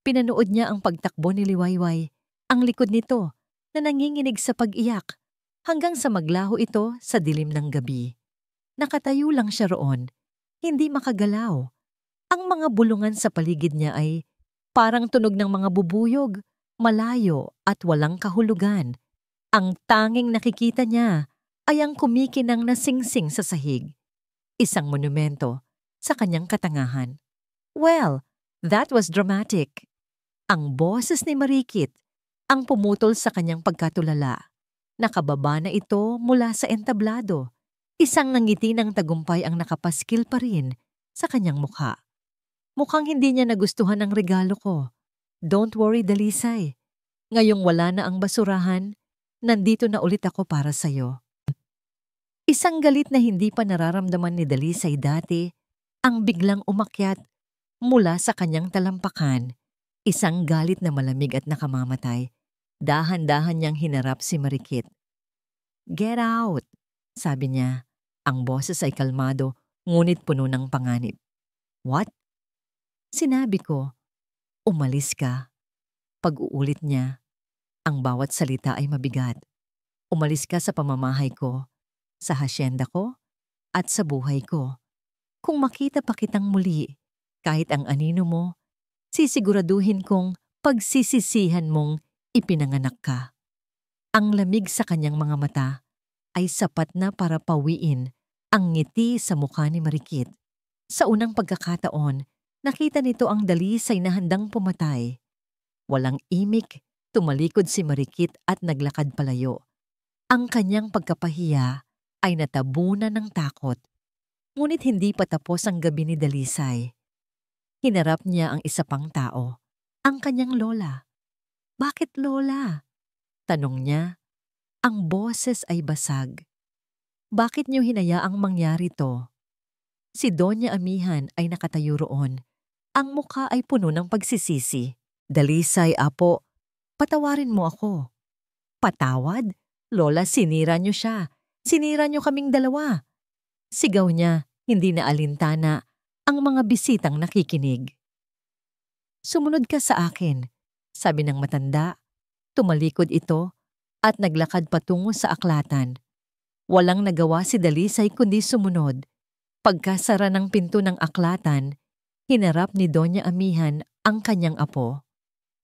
Pinanood niya ang pagtakbo ni Liwayway, ang likod nito na nanginginig sa pag-iyak, hanggang sa maglaho ito sa dilim ng gabi. Nakatayo lang siya roon, hindi makagalaw. Ang mga bulungan sa paligid niya ay parang tunog ng mga bubuyog, malayo at walang kahulugan. Ang tanging nakikita niya ay ang kumikinang na singsing sa sahig. Isang monumento sa kanyang katangahan. Well, that was dramatic. Ang boses ni Marikit ang pumutol sa kanyang pagkatulala. Nakababa na ito mula sa entablado. Isang ngiti ng tagumpay ang nakapaskil pa rin sa kanyang mukha. Mukhang hindi niya nagustuhan ang regalo ko. Don't worry, Dalisay. Ngayong wala na ang basurahan, nandito na ulit ako para sa'yo. Isang galit na hindi pa nararamdaman ni Dalisay dati ang biglang umakyat mula sa kanyang talampakan. Isang galit na malamig at nakamamatay. Dahan-dahan niyang hinarap si Marikit. Get out, sabi niya. Ang boses ay kalmado, ngunit puno ng panganib. What? Sinabi ko, umalis ka. Pag-uulit niya, ang bawat salita ay mabigat. Umalis ka sa pamamahay ko, sa hasyenda ko, at sa buhay ko. Kung makita pa kitang muli, kahit ang anino mo, sisiguraduhin kong pagsisisihan mong ipinanganak ka. Ang lamig sa kanyang mga mata ay sapat na para pawiin ang ngiti sa mukha ni Marikit. Sa unang pagkakataon, nakita nito ang Dalisay na handang pumatay. Walang imik, tumalikod si Marikit at naglakad palayo. Ang kanyang pagkapahiya ay natabunan ng takot. Ngunit hindi pa tapos ang gabi ni Dalisay. Hinarap niya ang isa pang tao, ang kanyang lola. Bakit lola? Tanong niya. Ang boses ay basag. Bakit niyo hinayaang mangyari to? Si Doña Amihan ay nakatayo roon. Ang mukha ay puno ng pagsisisi. Dalisay, apo, patawarin mo ako. Patawad? Lola, sinira niyo siya. Sinira niyo kaming dalawa. Sigaw niya, hindi na alintana ang mga bisitang nakikinig. Sumunod ka sa akin, sabi ng matanda. Tumalikod ito at naglakad patungo sa aklatan. Walang nagawa si Dalisay kundi sumunod. Pagkasara ng pinto ng aklatan, hinarap ni Doña Amihan ang kanyang apo.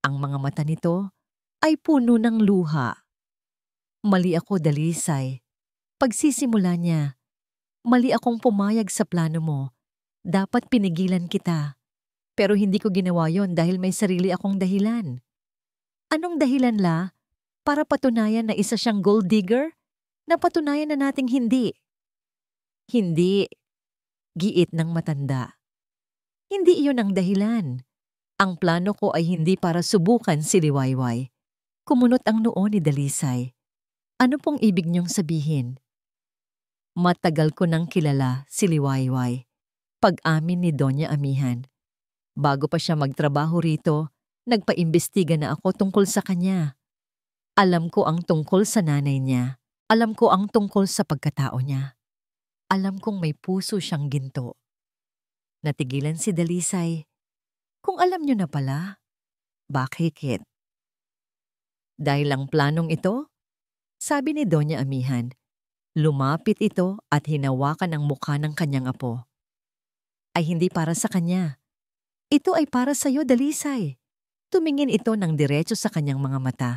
Ang mga mata nito ay puno ng luha. Mali ako, Dalisay. Pagsisimula niya, mali akong pumayag sa plano mo. Dapat pinigilan kita. Pero hindi ko ginawa yon dahil may sarili akong dahilan. Anong dahilan la? Para patunayan na isa siyang gold digger? Napatunayan na nating hindi. Hindi. Giit ng matanda. Hindi iyon ang dahilan. Ang plano ko ay hindi para subukan si Liwayway. Kumunot ang noo ni Dalisay. Ano pong ibig niyong sabihin? Matagal ko nang kilala si Liwayway. Pag-amin ni Doña Amihan. Bago pa siya magtrabaho rito, Nagpaimbestiga na ako tungkol sa kanya. Alam ko ang tungkol sa nanay niya. Alam ko ang tungkol sa pagkatao niya. Alam kong may puso siyang ginto. Natigilan si Dalisay. Kung alam niyo na pala, bakit? Dahil ang planong ito, sabi ni Doña Amihan, lumapit ito at hinawakan ang mukha ng kanyang apo. Ay hindi para sa kanya. Ito ay para sa iyo, Dalisay. Tumingin ito ng diretso sa kanyang mga mata.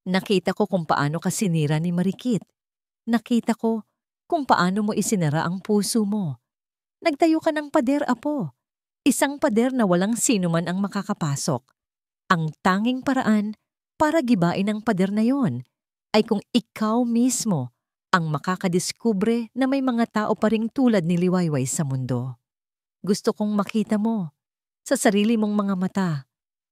Nakita ko kung paano ka sinira ni Marikit. Nakita ko kung paano mo isinara ang puso mo. Nagtayo ka ng pader, apo. Isang pader na walang sino man ang makakapasok. Ang tanging paraan para gibain ang pader na yon ay kung ikaw mismo ang makakadiskubre na may mga tao pa ring tulad ni Liwayway sa mundo. Gusto kong makita mo sa sarili mong mga mata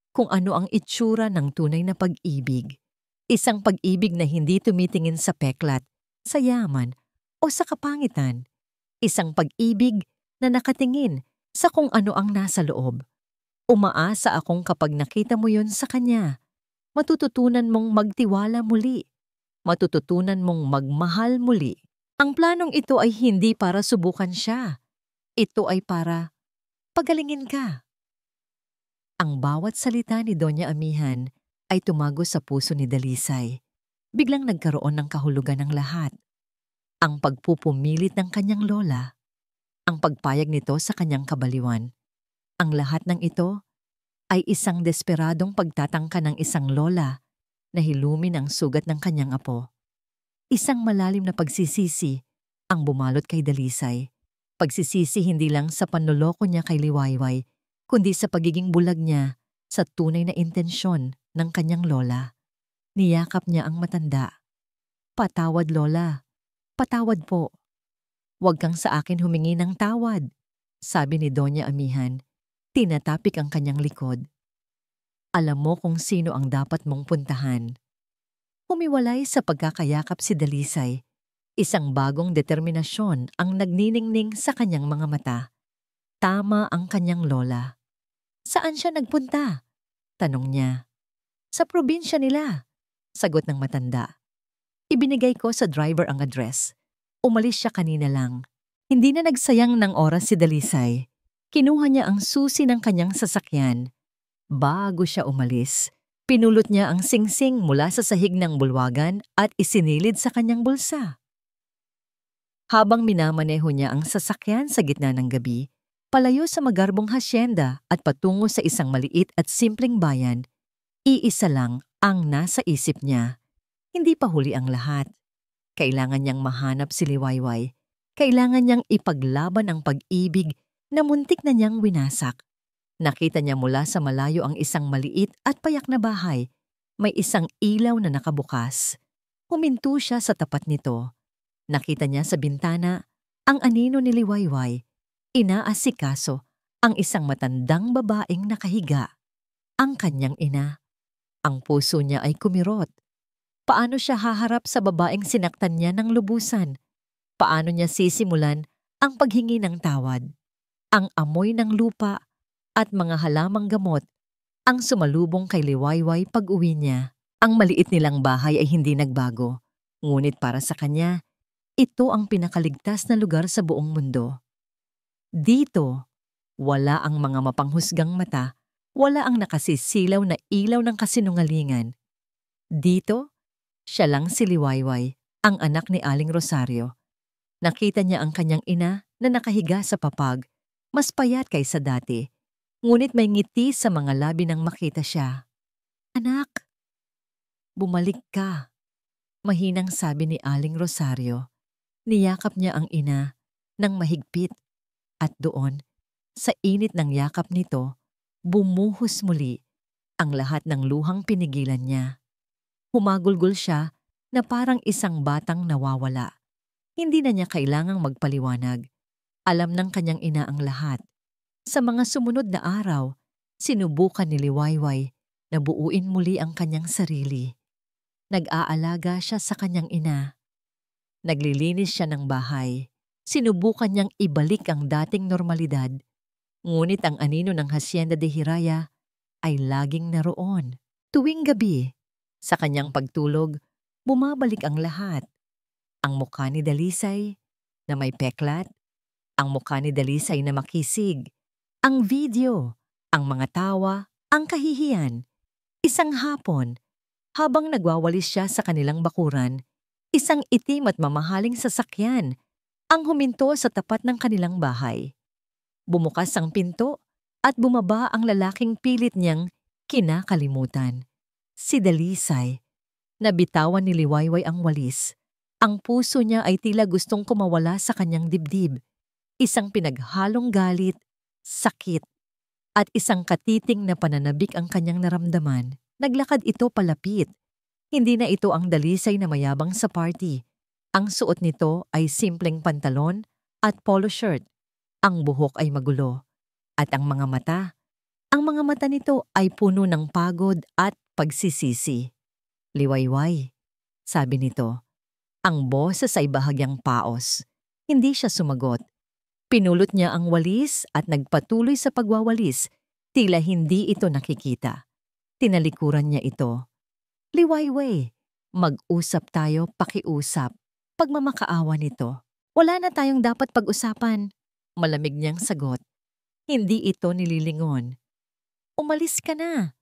kung ano ang itsura ng tunay na pag-ibig. Isang pag-ibig na hindi tumitingin sa peklat, sa yaman, o sa kapangitan. Isang pag-ibig na nakatingin sa kung ano ang nasa loob. Umaasa akong kapag nakita mo yon sa kanya, matututunan mong magtiwala muli. Matututunan mong magmahal muli. Ang planong ito ay hindi para subukan siya. Ito ay para pagalingin ka. Ang bawat salita ni Doña Amihan ay tumago sa puso ni Dalisay. Biglang nagkaroon ng kahulugan ng lahat. Ang pagpupumilit ng kanyang lola, ang pagpayag nito sa kanyang kabaliwan. Ang lahat ng ito ay isang desperadong pagtatangka ng isang lola na hilumin ang sugat ng kanyang apo. Isang malalim na pagsisisi ang bumalot kay Dalisay. Pagsisisi hindi lang sa panloloko niya kay Liwayway, kundi sa pagiging bulag niya sa tunay na intensyon ng kanyang lola. Niyakap niya ang matanda. Patawad, lola. Patawad po. Huwag kang sa akin humingi ng tawad, sabi ni Doña Amihan. Tinatapik ang kanyang likod. Alam mo kung sino ang dapat mong puntahan. Humiwalay sa pagkakayakap si Dalisay. Isang bagong determinasyon ang nagniningning sa kanyang mga mata. Tama ang kanyang lola. Saan siya nagpunta? Tanong niya. Sa probinsya nila, sagot ng matanda. Ibinigay ko sa driver ang address. Umalis siya kanina lang. Hindi na nagsayang ng oras si Dalisay. Kinuha niya ang susi ng kanyang sasakyan. Bago siya umalis, pinulot niya ang singsing mula sa sahig ng bulwagan at isinilid sa kanyang bulsa. Habang minamaneho niya ang sasakyan sa gitna ng gabi, palayo sa magarbong hasyenda at patungo sa isang maliit at simpleng bayan, iisa lang ang nasa isip niya. Hindi pa huli ang lahat. Kailangan niyang mahanap si Liwayway. Kailangan niyang ipaglaban ang pag-ibig na muntik na niyang winasak. Nakita niya mula sa malayo ang isang maliit at payak na bahay. May isang ilaw na nakabukas. Huminto siya sa tapat nito. Nakita niya sa bintana ang anino ni Liwayway. Inaasikaso ang isang matandang babaeng nakahiga. Ang kanyang ina. Ang puso niya ay kumirot. Paano siya haharap sa babaeng sinaktan niya ng lubusan? Paano niya sisimulan ang paghingi ng tawad? Ang amoy ng lupa at mga halamang gamot ang sumalubong kay Liwayway pag-uwi niya. Ang maliit nilang bahay ay hindi nagbago. Ngunit para sa kanya, ito ang pinakaligtas na lugar sa buong mundo. Dito, wala ang mga mapanghusgang mata, wala ang nakasisilaw na ilaw ng kasinungalingan. Dito, siya lang si Liwayway, ang anak ni Aling Rosario. Nakita niya ang kanyang ina na nakahiga sa papag, mas payat kaysa dati. Ngunit may ngiti sa mga labi nang makita siya. Anak, bumalik ka, mahinang sabi ni Aling Rosario. Niyakap niya ang ina ng mahigpit at doon, sa init ng yakap nito, bumuhos muli ang lahat ng luhang pinigilan niya. Humagulgol siya na parang isang batang nawawala. Hindi na niya kailangang magpaliwanag. Alam ng kanyang ina ang lahat. Sa mga sumunod na araw, sinubukan ni Liwayway na buuin muli ang kanyang sarili. Nag-aalaga siya sa kanyang ina. Naglilinis siya ng bahay. Sinubukan niyang ibalik ang dating normalidad. Ngunit ang anino ng Hacienda de Hiraya ay laging naroon. Tuwing gabi, sa kanyang pagtulog, bumabalik ang lahat. Ang mukha ni Dalisay na may peklat, ang mukha ni Dalisay na makisig, ang video, ang mga tawa, ang kahihiyan. Isang hapon, habang nagwawalis siya sa kanilang bakuran, isang itim at mamahaling sasakyan ang huminto sa tapat ng kanilang bahay. Bumukas ang pinto at bumaba ang lalaking pilit niyang kinakalimutan. Si Dalisay. Nabitawan ni Liwayway ang walis. Ang puso niya ay tila gustong kumawala sa kanyang dibdib. Isang pinaghalong galit, sakit, at isang katiting na pananabik ang kanyang naramdaman. Naglakad ito palapit. Hindi na ito ang Dalisay na mayabang sa party. Ang suot nito ay simpleng pantalon at polo shirt. Ang buhok ay magulo. At ang mga mata nito ay puno ng pagod at pagsisisi. Liwayway, sabi nito. Ang boses ay bahagyang paos. Hindi siya sumagot. Pinulot niya ang walis at nagpatuloy sa pagwawalis, tila hindi ito nakikita. Tinalikuran niya ito. Liwayway, mag-usap tayo, pakiusap. Pagmamakaawa nito. Wala na tayong dapat pag-usapan. Malamig niyang sagot. Hindi ito nililingon. Umalis ka na.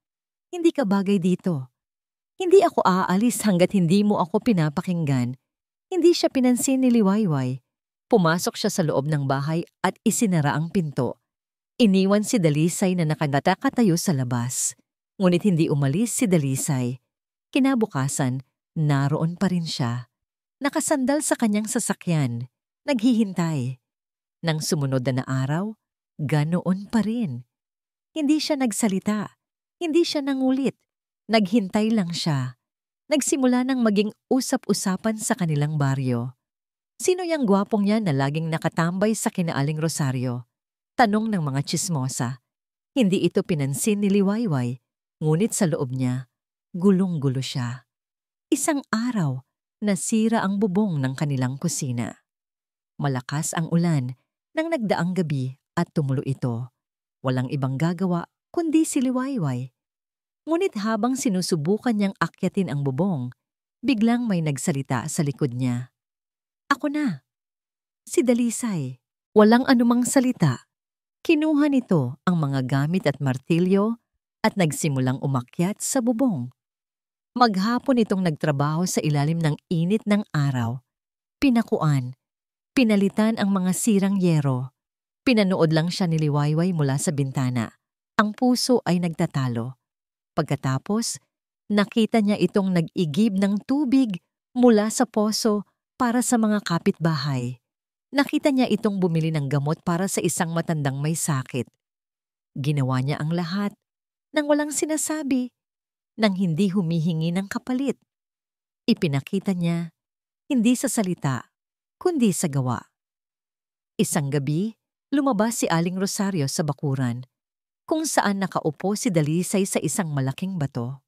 Hindi ka bagay dito. Hindi ako aalis hanggat hindi mo ako pinapakinggan. Hindi siya pinansin ni Liwayway. Pumasok siya sa loob ng bahay at isinara ang pinto. Iniwan si Dalisay na nakatayo sa labas. Ngunit hindi umalis si Dalisay. Kinabukasan, naroon pa rin siya. Nakasandal sa kanyang sasakyan. Naghihintay. Nang sumunod na araw, ganoon pa rin. Hindi siya nagsalita. Hindi siya nangulit. Naghintay lang siya. Nagsimula nang maging usap-usapan sa kanilang baryo. Sino yang gwapong yan na laging nakatambay sa kinaaling Rosario? Tanong ng mga tsismosa. Hindi ito pinansin ni Liwayway, ngunit sa loob niya, gulong-gulo siya. Isang araw, nasira ang bubong ng kanilang kusina. Malakas ang ulan nang nagdaang gabi at tumulo ito. Walang ibang gagawa kundi si Liwayway. Ngunit habang sinusubukan niyang akyatin ang bubong, biglang may nagsalita sa likod niya. Ako na. Si Dalisay. Walang anumang salita. Kinuha nito ang mga gamit at martilyo at nagsimulang umakyat sa bubong. Maghapon itong nagtrabaho sa ilalim ng init ng araw. Pinakuan. Pinalitan ang mga sirang yero. Pinanood lang siya ni Liwayway mula sa bintana. Ang puso ay nagtatalo. Pagkatapos, nakita niya itong nag-igib ng tubig mula sa poso para sa mga kapitbahay. Nakita niya itong bumili ng gamot para sa isang matandang may sakit. Ginawa niya ang lahat nang walang sinasabi, nang hindi humihingi ng kapalit. Ipinakita niya, hindi sa salita, kundi sa gawa. Isang gabi, lumabas si Aling Rosario sa bakuran, kung saan nakaupo si Dalisay sa isang malaking bato.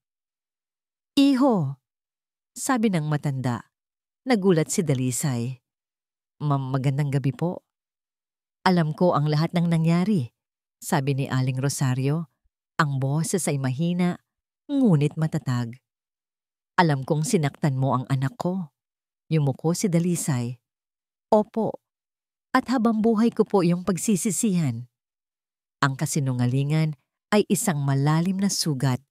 Iho, sabi ng matanda. Nagulat si Dalisay. Magandang gabi po. Alam ko ang lahat ng nangyari, sabi ni Aling Rosario. Ang boses ay mahina, ngunit matatag. Alam kong sinaktan mo ang anak ko. Yumuko si Dalisay. Opo, at habang buhay ko po yung pagsisisihan. Ang kasinungalingan ay isang malalim na sugat.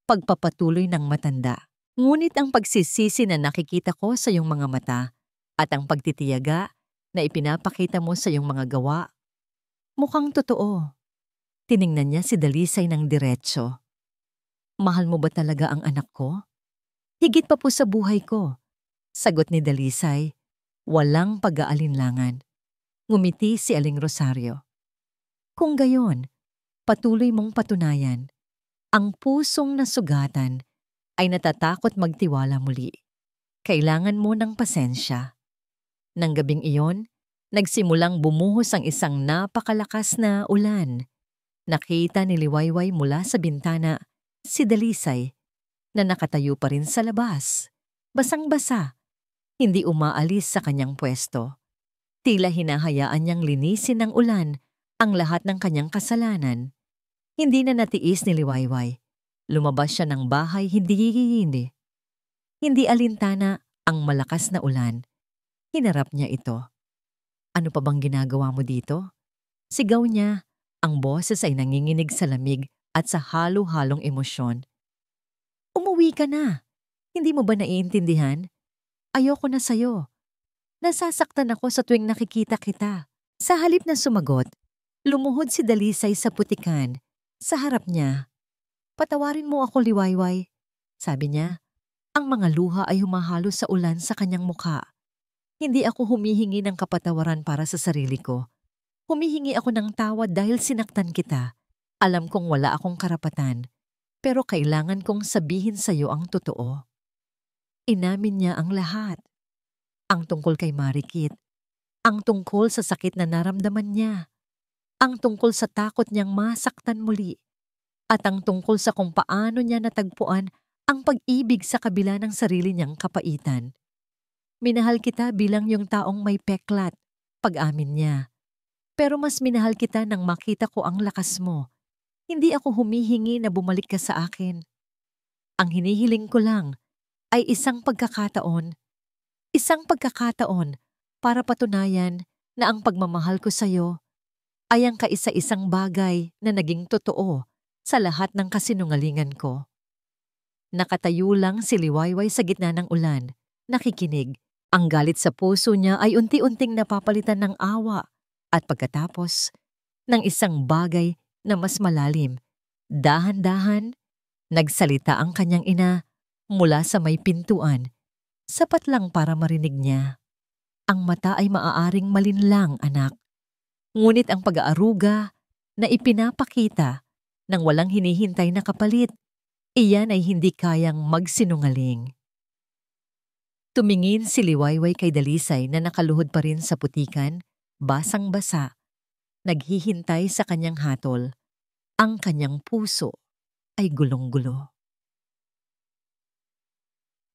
Pagpapatuloy ng matanda. Ngunit ang pagsisisi na nakikita ko sa iyong mga mata at ang pagtitiyaga na ipinapakita mo sa iyong mga gawa, mukhang totoo. Tiningnan niya si Dalisay ng diretso. Mahal mo ba talaga ang anak ko? Higit pa po sa buhay ko. Sagot ni Dalisay, walang pag-aalinlangan. Ngumiti si Aling Rosario. Kung gayon, patuloy mong patunayan, ang pusong nasugatan ay natatakot magtiwala muli. Kailangan mo ng pasensya. Nang gabing iyon, nagsimulang bumuhos ang isang napakalakas na ulan. Nakita ni Liwayway mula sa bintana si Dalisay na nakatayo pa rin sa labas. Basang-basa, hindi umaalis sa kanyang pwesto. Tila hinahayaan niyang linisin ng ulan ang lahat ng kanyang kasalanan. Hindi na natiis ni Liwayway. Lumabas siya ng bahay, hindi. Hindi alintana ang malakas na ulan. Hinarap niya ito. Ano pa bang ginagawa mo dito? Sigaw niya. Ang boses ay nanginginig sa lamig at sa halo-halong emosyon. Umuwi ka na. Hindi mo ba naiintindihan? Ayoko na sa'yo. Nasasaktan ako sa tuwing nakikita kita. Sa halip na sumagot, lumuhod si Dalisay sa putikan. Sa harap niya, patawarin mo ako, Liwayway. Sabi niya, ang mga luha ay humahalo sa ulan sa kanyang mukha. Hindi ako humihingi ng kapatawaran para sa sarili ko. Humihingi ako ng tawad dahil sinaktan kita. Alam kong wala akong karapatan, pero kailangan kong sabihin sa iyo ang totoo. Inamin niya ang lahat. Ang tungkol kay Marikit, ang tungkol sa sakit na naramdaman niya, ang tungkol sa takot niyang masaktan muli, at ang tungkol sa kung paano niya natagpuan ang pag-ibig sa kabila ng sarili niyang kapaitan. Minahal kita bilang yung taong may peklat, pag-amin niya. Pero mas minahal kita nang makita ko ang lakas mo. Hindi ako humihingi na bumalik ka sa akin. Ang hinihiling ko lang ay isang pagkakataon para patunayan na ang pagmamahal ko sa iyo ay ang kaisa-isang bagay na naging totoo sa lahat ng kasinungalingan ko. Nakatayo lang si Liwayway sa gitna ng ulan, nakikinig. Ang galit sa puso niya ay unti-unting napapalitan ng awa at pagkatapos ng isang bagay na mas malalim. Dahan-dahan, nagsalita ang kanyang ina mula sa may pintuan. Sapat lang para marinig niya. Ang mata ay maaaring malinlang, anak. Ngunit ang pag-aaruga na ipinapakita ng walang hinihintay na kapalit, iyan ay hindi kayang magsinungaling. Tumingin si Liwayway kay Dalisay na nakaluhod pa rin sa putikan, basang-basa, naghihintay sa kanyang hatol. Ang kanyang puso ay gulong-gulo.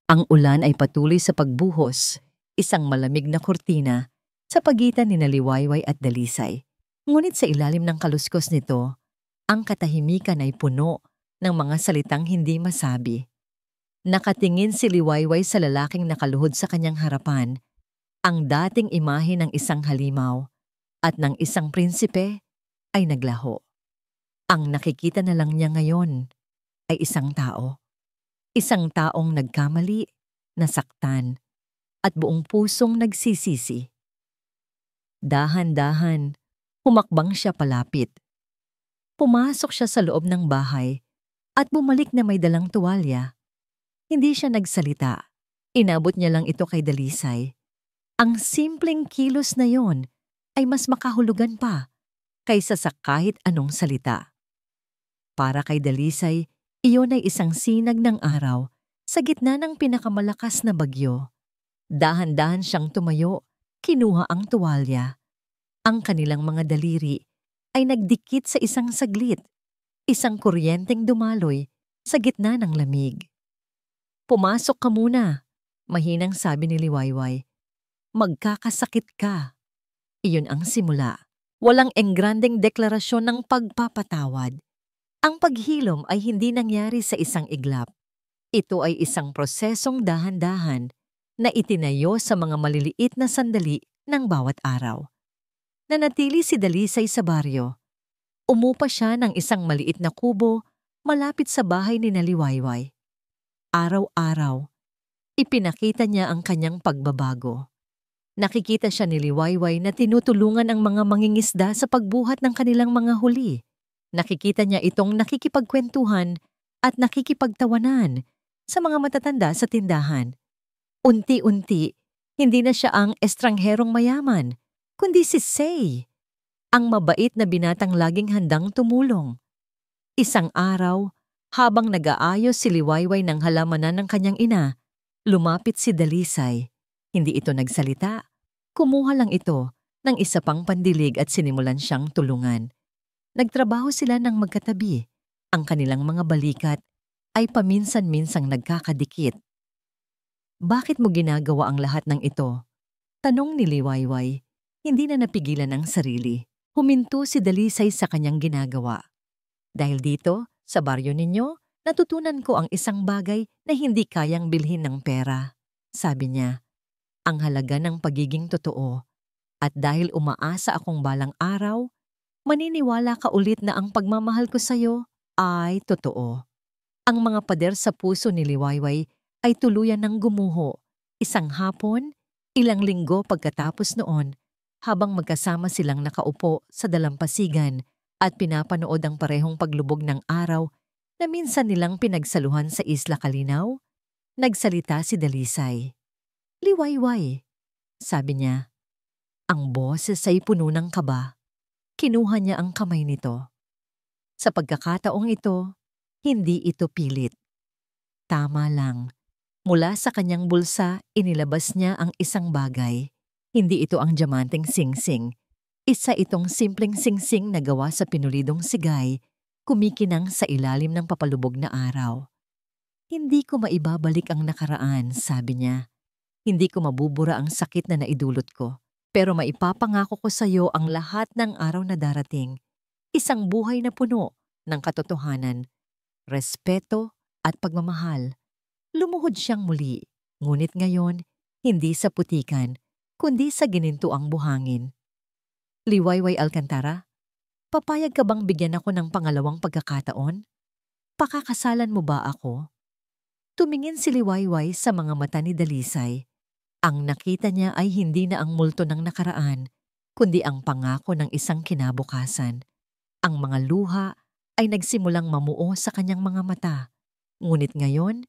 Ang ulan ay patuloy sa pagbuhos, isang malamig na kurtina sa pagitan ni Liwayway at Dalisay. Ngunit sa ilalim ng kaluskos nito, ang katahimikan ay puno ng mga salitang hindi masabi. Nakatingin si Liwayway sa lalaking nakaluhod sa kanyang harapan, ang dating imahe ng isang halimaw at ng isang prinsipe ay naglaho. Ang nakikita na lang niya ngayon ay isang tao. Isang taong nagkamali, nasaktan, at buong pusong nagsisisi. Dahan-dahan, humakbang siya palapit. Pumasok siya sa loob ng bahay at bumalik na may dalang tuwalya. Hindi siya nagsalita. Inabot niya lang ito kay Dalisay. Ang simpleng kilos na yon ay mas makahulugan pa kaysa sa kahit anong salita. Para kay Dalisay, iyon ay isang sinag ng araw sa gitna ng pinakamalakas na bagyo. Dahan-dahan siyang tumayo, kinuha ang tuwalya. Ang kanilang mga daliri ay nagdikit sa isang saglit, isang kuryenteng dumaloy sa gitna ng lamig. Pumasok ka muna, mahinang sabi ni Liwayway. Magkakasakit ka. Iyon ang simula. Walang engrandeng deklarasyon ng pagpapatawad. Ang paghilom ay hindi nangyari sa isang iglap. Ito ay isang prosesong dahan-dahan na itinayo sa mga maliliit na sandali ng bawat araw. Nanatili si Dalisay sa baryo. Umupa siya ng isang maliit na kubo malapit sa bahay ni Liwayway. Araw-araw, ipinakita niya ang kanyang pagbabago. Nakikita siya ni Liwayway na tinutulungan ang mga mangingisda sa pagbuhat ng kanilang mga huli. Nakikita niya itong nakikipagkwentuhan at nakikipagtawanan sa mga matatanda sa tindahan. Unti-unti, hindi na siya ang estrangherong mayaman, kundi si Say, ang mabait na binatang laging handang tumulong. Isang araw, habang nag-aayos si Liwayway ng halamanan ng kanyang ina, lumapit si Dalisay. Hindi ito nagsalita. Kumuha lang ito ng isa pang pandilig at sinimulan siyang tulungan. Nagtrabaho sila ng magkatabi. Ang kanilang mga balikat ay paminsan-minsang nagkakadikit. Bakit mo ginagawa ang lahat ng ito? Tanong ni Liwayway. Hindi na napigilan ang sarili. Huminto si Dalisay sa kanyang ginagawa. Dahil dito, sa baryo ninyo, natutunan ko ang isang bagay na hindi kayang bilhin ng pera. Sabi niya, ang halaga ng pagiging totoo. At dahil umaasa akong balang araw, maniniwala ka ulit na ang pagmamahal ko sa'yo ay totoo. Ang mga pader sa puso ni Liwayway ay tuluyan ng gumuho. Isang hapon, ilang linggo pagkatapos noon, habang magkasama silang nakaupo sa dalampasigan at pinapanood ang parehong paglubog ng araw na minsan nilang pinagsaluhan sa Isla Kalinaw, nagsalita si Dalisay. Liwayway, sabi niya. Ang boses ay puno ng kaba. Kinuha niya ang kamay nito. Sa pagkakataong ito, hindi ito pilit. Tama lang. Mula sa kanyang bulsa, inilabas niya ang isang bagay. Hindi ito ang diamanteng singsing. Isa itong simpleng singsing na gawa sa pinulidong sigay, kumikinang sa ilalim ng papalubog na araw. Hindi ko maibabalik ang nakaraan, sabi niya. Hindi ko mabubura ang sakit na naidulot ko. Pero maipapangako ko sa iyo ang lahat ng araw na darating. Isang buhay na puno ng katotohanan, respeto at pagmamahal. Lumuhod siyang muli, ngunit ngayon, hindi sa putikan, kundi sa ginintuang buhangin. Liwayway Alcantara, papayag ka bang bigyan ako ng pangalawang pagkakataon? Pakakasalan mo ba ako? Tumingin si Liwayway sa mga mata ni Dalisay. Ang nakita niya ay hindi na ang multo ng nakaraan, kundi ang pangako ng isang kinabukasan. Ang mga luha ay nagsimulang mamuo sa kanyang mga mata. Ngunit ngayon,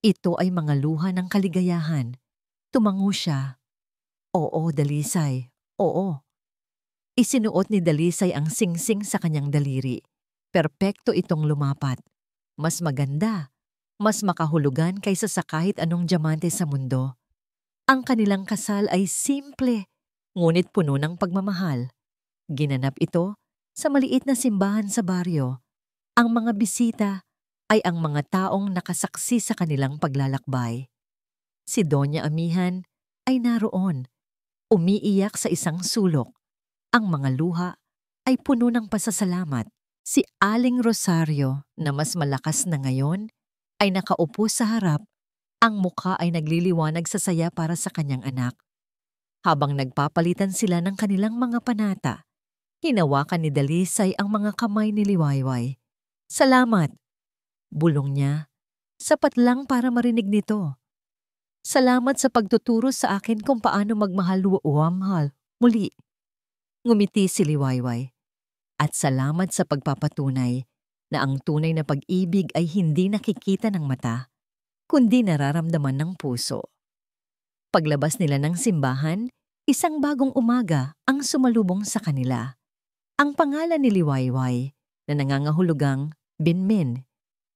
ito ay mga luha ng kaligayahan. Tumango siya. Oo, Dalisay. Oo. Isinuot ni Dalisay ang singsing sa kanyang daliri. Perpekto itong lumapat. Mas maganda, mas makahulugan kaysa sa kahit anong diamante sa mundo. Ang kanilang kasal ay simple, ngunit puno ng pagmamahal. Ginanap ito sa maliit na simbahan sa baryo. Ang mga bisita ay ang mga taong nakasaksi sa kanilang paglalakbay. Si Doña Amihan ay naroon, umiiyak sa isang sulok. Ang mga luha ay puno ng pasasalamat. Si Aling Rosario, na mas malakas na ngayon, ay nakaupo sa harap. Ang mukha ay nagliliwanag sa saya para sa kanyang anak. Habang nagpapalitan sila ng kanilang mga panata, hinawakan ni Dalisay ang mga kamay ni Liwayway. Salamat! Bulong niya. Sapat lang para marinig nito. Salamat sa pagtuturo sa akin kung paano magmahal muli. Ngumiti si Liwayway. At salamat sa pagpapatunay na ang tunay na pag-ibig ay hindi nakikita ng mata, kundi nararamdaman ng puso. Paglabas nila ng simbahan, isang bagong umaga ang sumalubong sa kanila. Ang pangalan ni Liwayway, na nangangahulugang Binmin,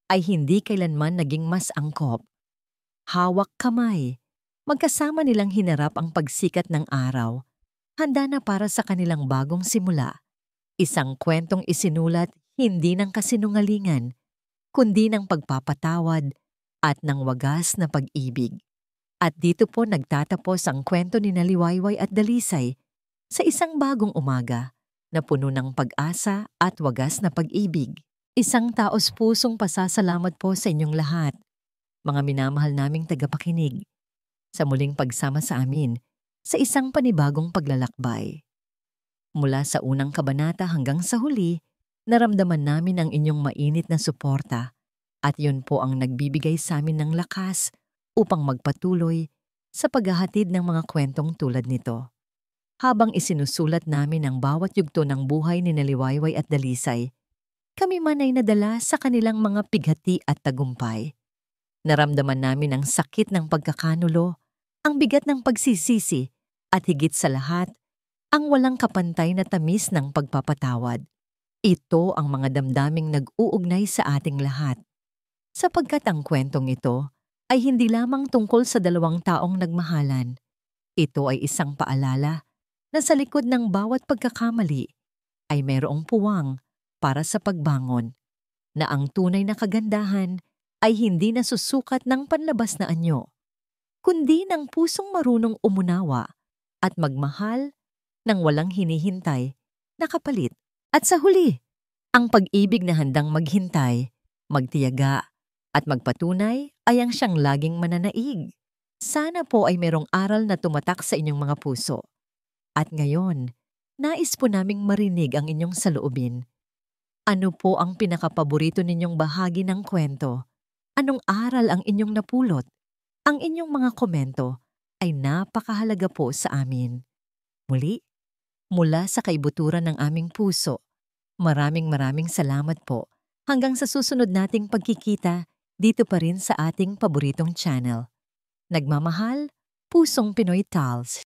ay hindi kailanman naging mas angkop. Hawak kamay, magkasama nilang hinarap ang pagsikat ng araw, handa na para sa kanilang bagong simula. Isang kwentong isinulat hindi ng kasinungalingan, kundi ng pagpapatawad at ng wagas na pag-ibig. At dito po nagtatapos ang kwento ni Liwayway at Dalisay sa isang bagong umaga na puno ng pag-asa at wagas na pag-ibig. Isang taos-pusong pasasalamat po sa inyong lahat, mga minamahal naming tagapakinig, sa muling pagsama sa amin sa isang panibagong paglalakbay. Mula sa unang kabanata hanggang sa huli, naramdaman namin ang inyong mainit na suporta at yun po ang nagbibigay sa amin ng lakas upang magpatuloy sa paghahatid ng mga kwentong tulad nito. Habang isinusulat namin ang bawat yugto ng buhay ni Liwayway at Dalisay, kami man ay nadala sa kanilang mga pighati at tagumpay. Naramdaman namin ang sakit ng pagkakanulo, ang bigat ng pagsisisi, at higit sa lahat, ang walang kapantay na tamis ng pagpapatawad. Ito ang mga damdaming nag-uugnay sa ating lahat. Sapagkat ang kwentong ito ay hindi lamang tungkol sa dalawang taong nagmahalan. Ito ay isang paalala na sa likod ng bawat pagkakamali ay mayroong puwang para sa pagbangon, na ang tunay na kagandahan ay hindi nasusukat ng panlabas na anyo, kundi ng pusong marunong umunawa at magmahal ng walang hinihintay na kapalit. At sa huli, Ang pag-ibig na handang maghintay, magtiyaga, at magpatunay ay ang siyang laging mananaig. Sana po ay merong aral na tumatak sa inyong mga puso. At ngayon, nais po naming marinig ang inyong saloobin. Ano po ang pinakapaborito ninyong bahagi ng kwento? Anong aral ang inyong napulot? Ang inyong mga komento ay napakahalaga po sa amin. Muli, mula sa kaibuturan ng aming puso, maraming salamat po. Hanggang sa susunod nating pagkikita dito pa rin sa ating paboritong channel. Nagmamahal, Pusong Pinoy Tals.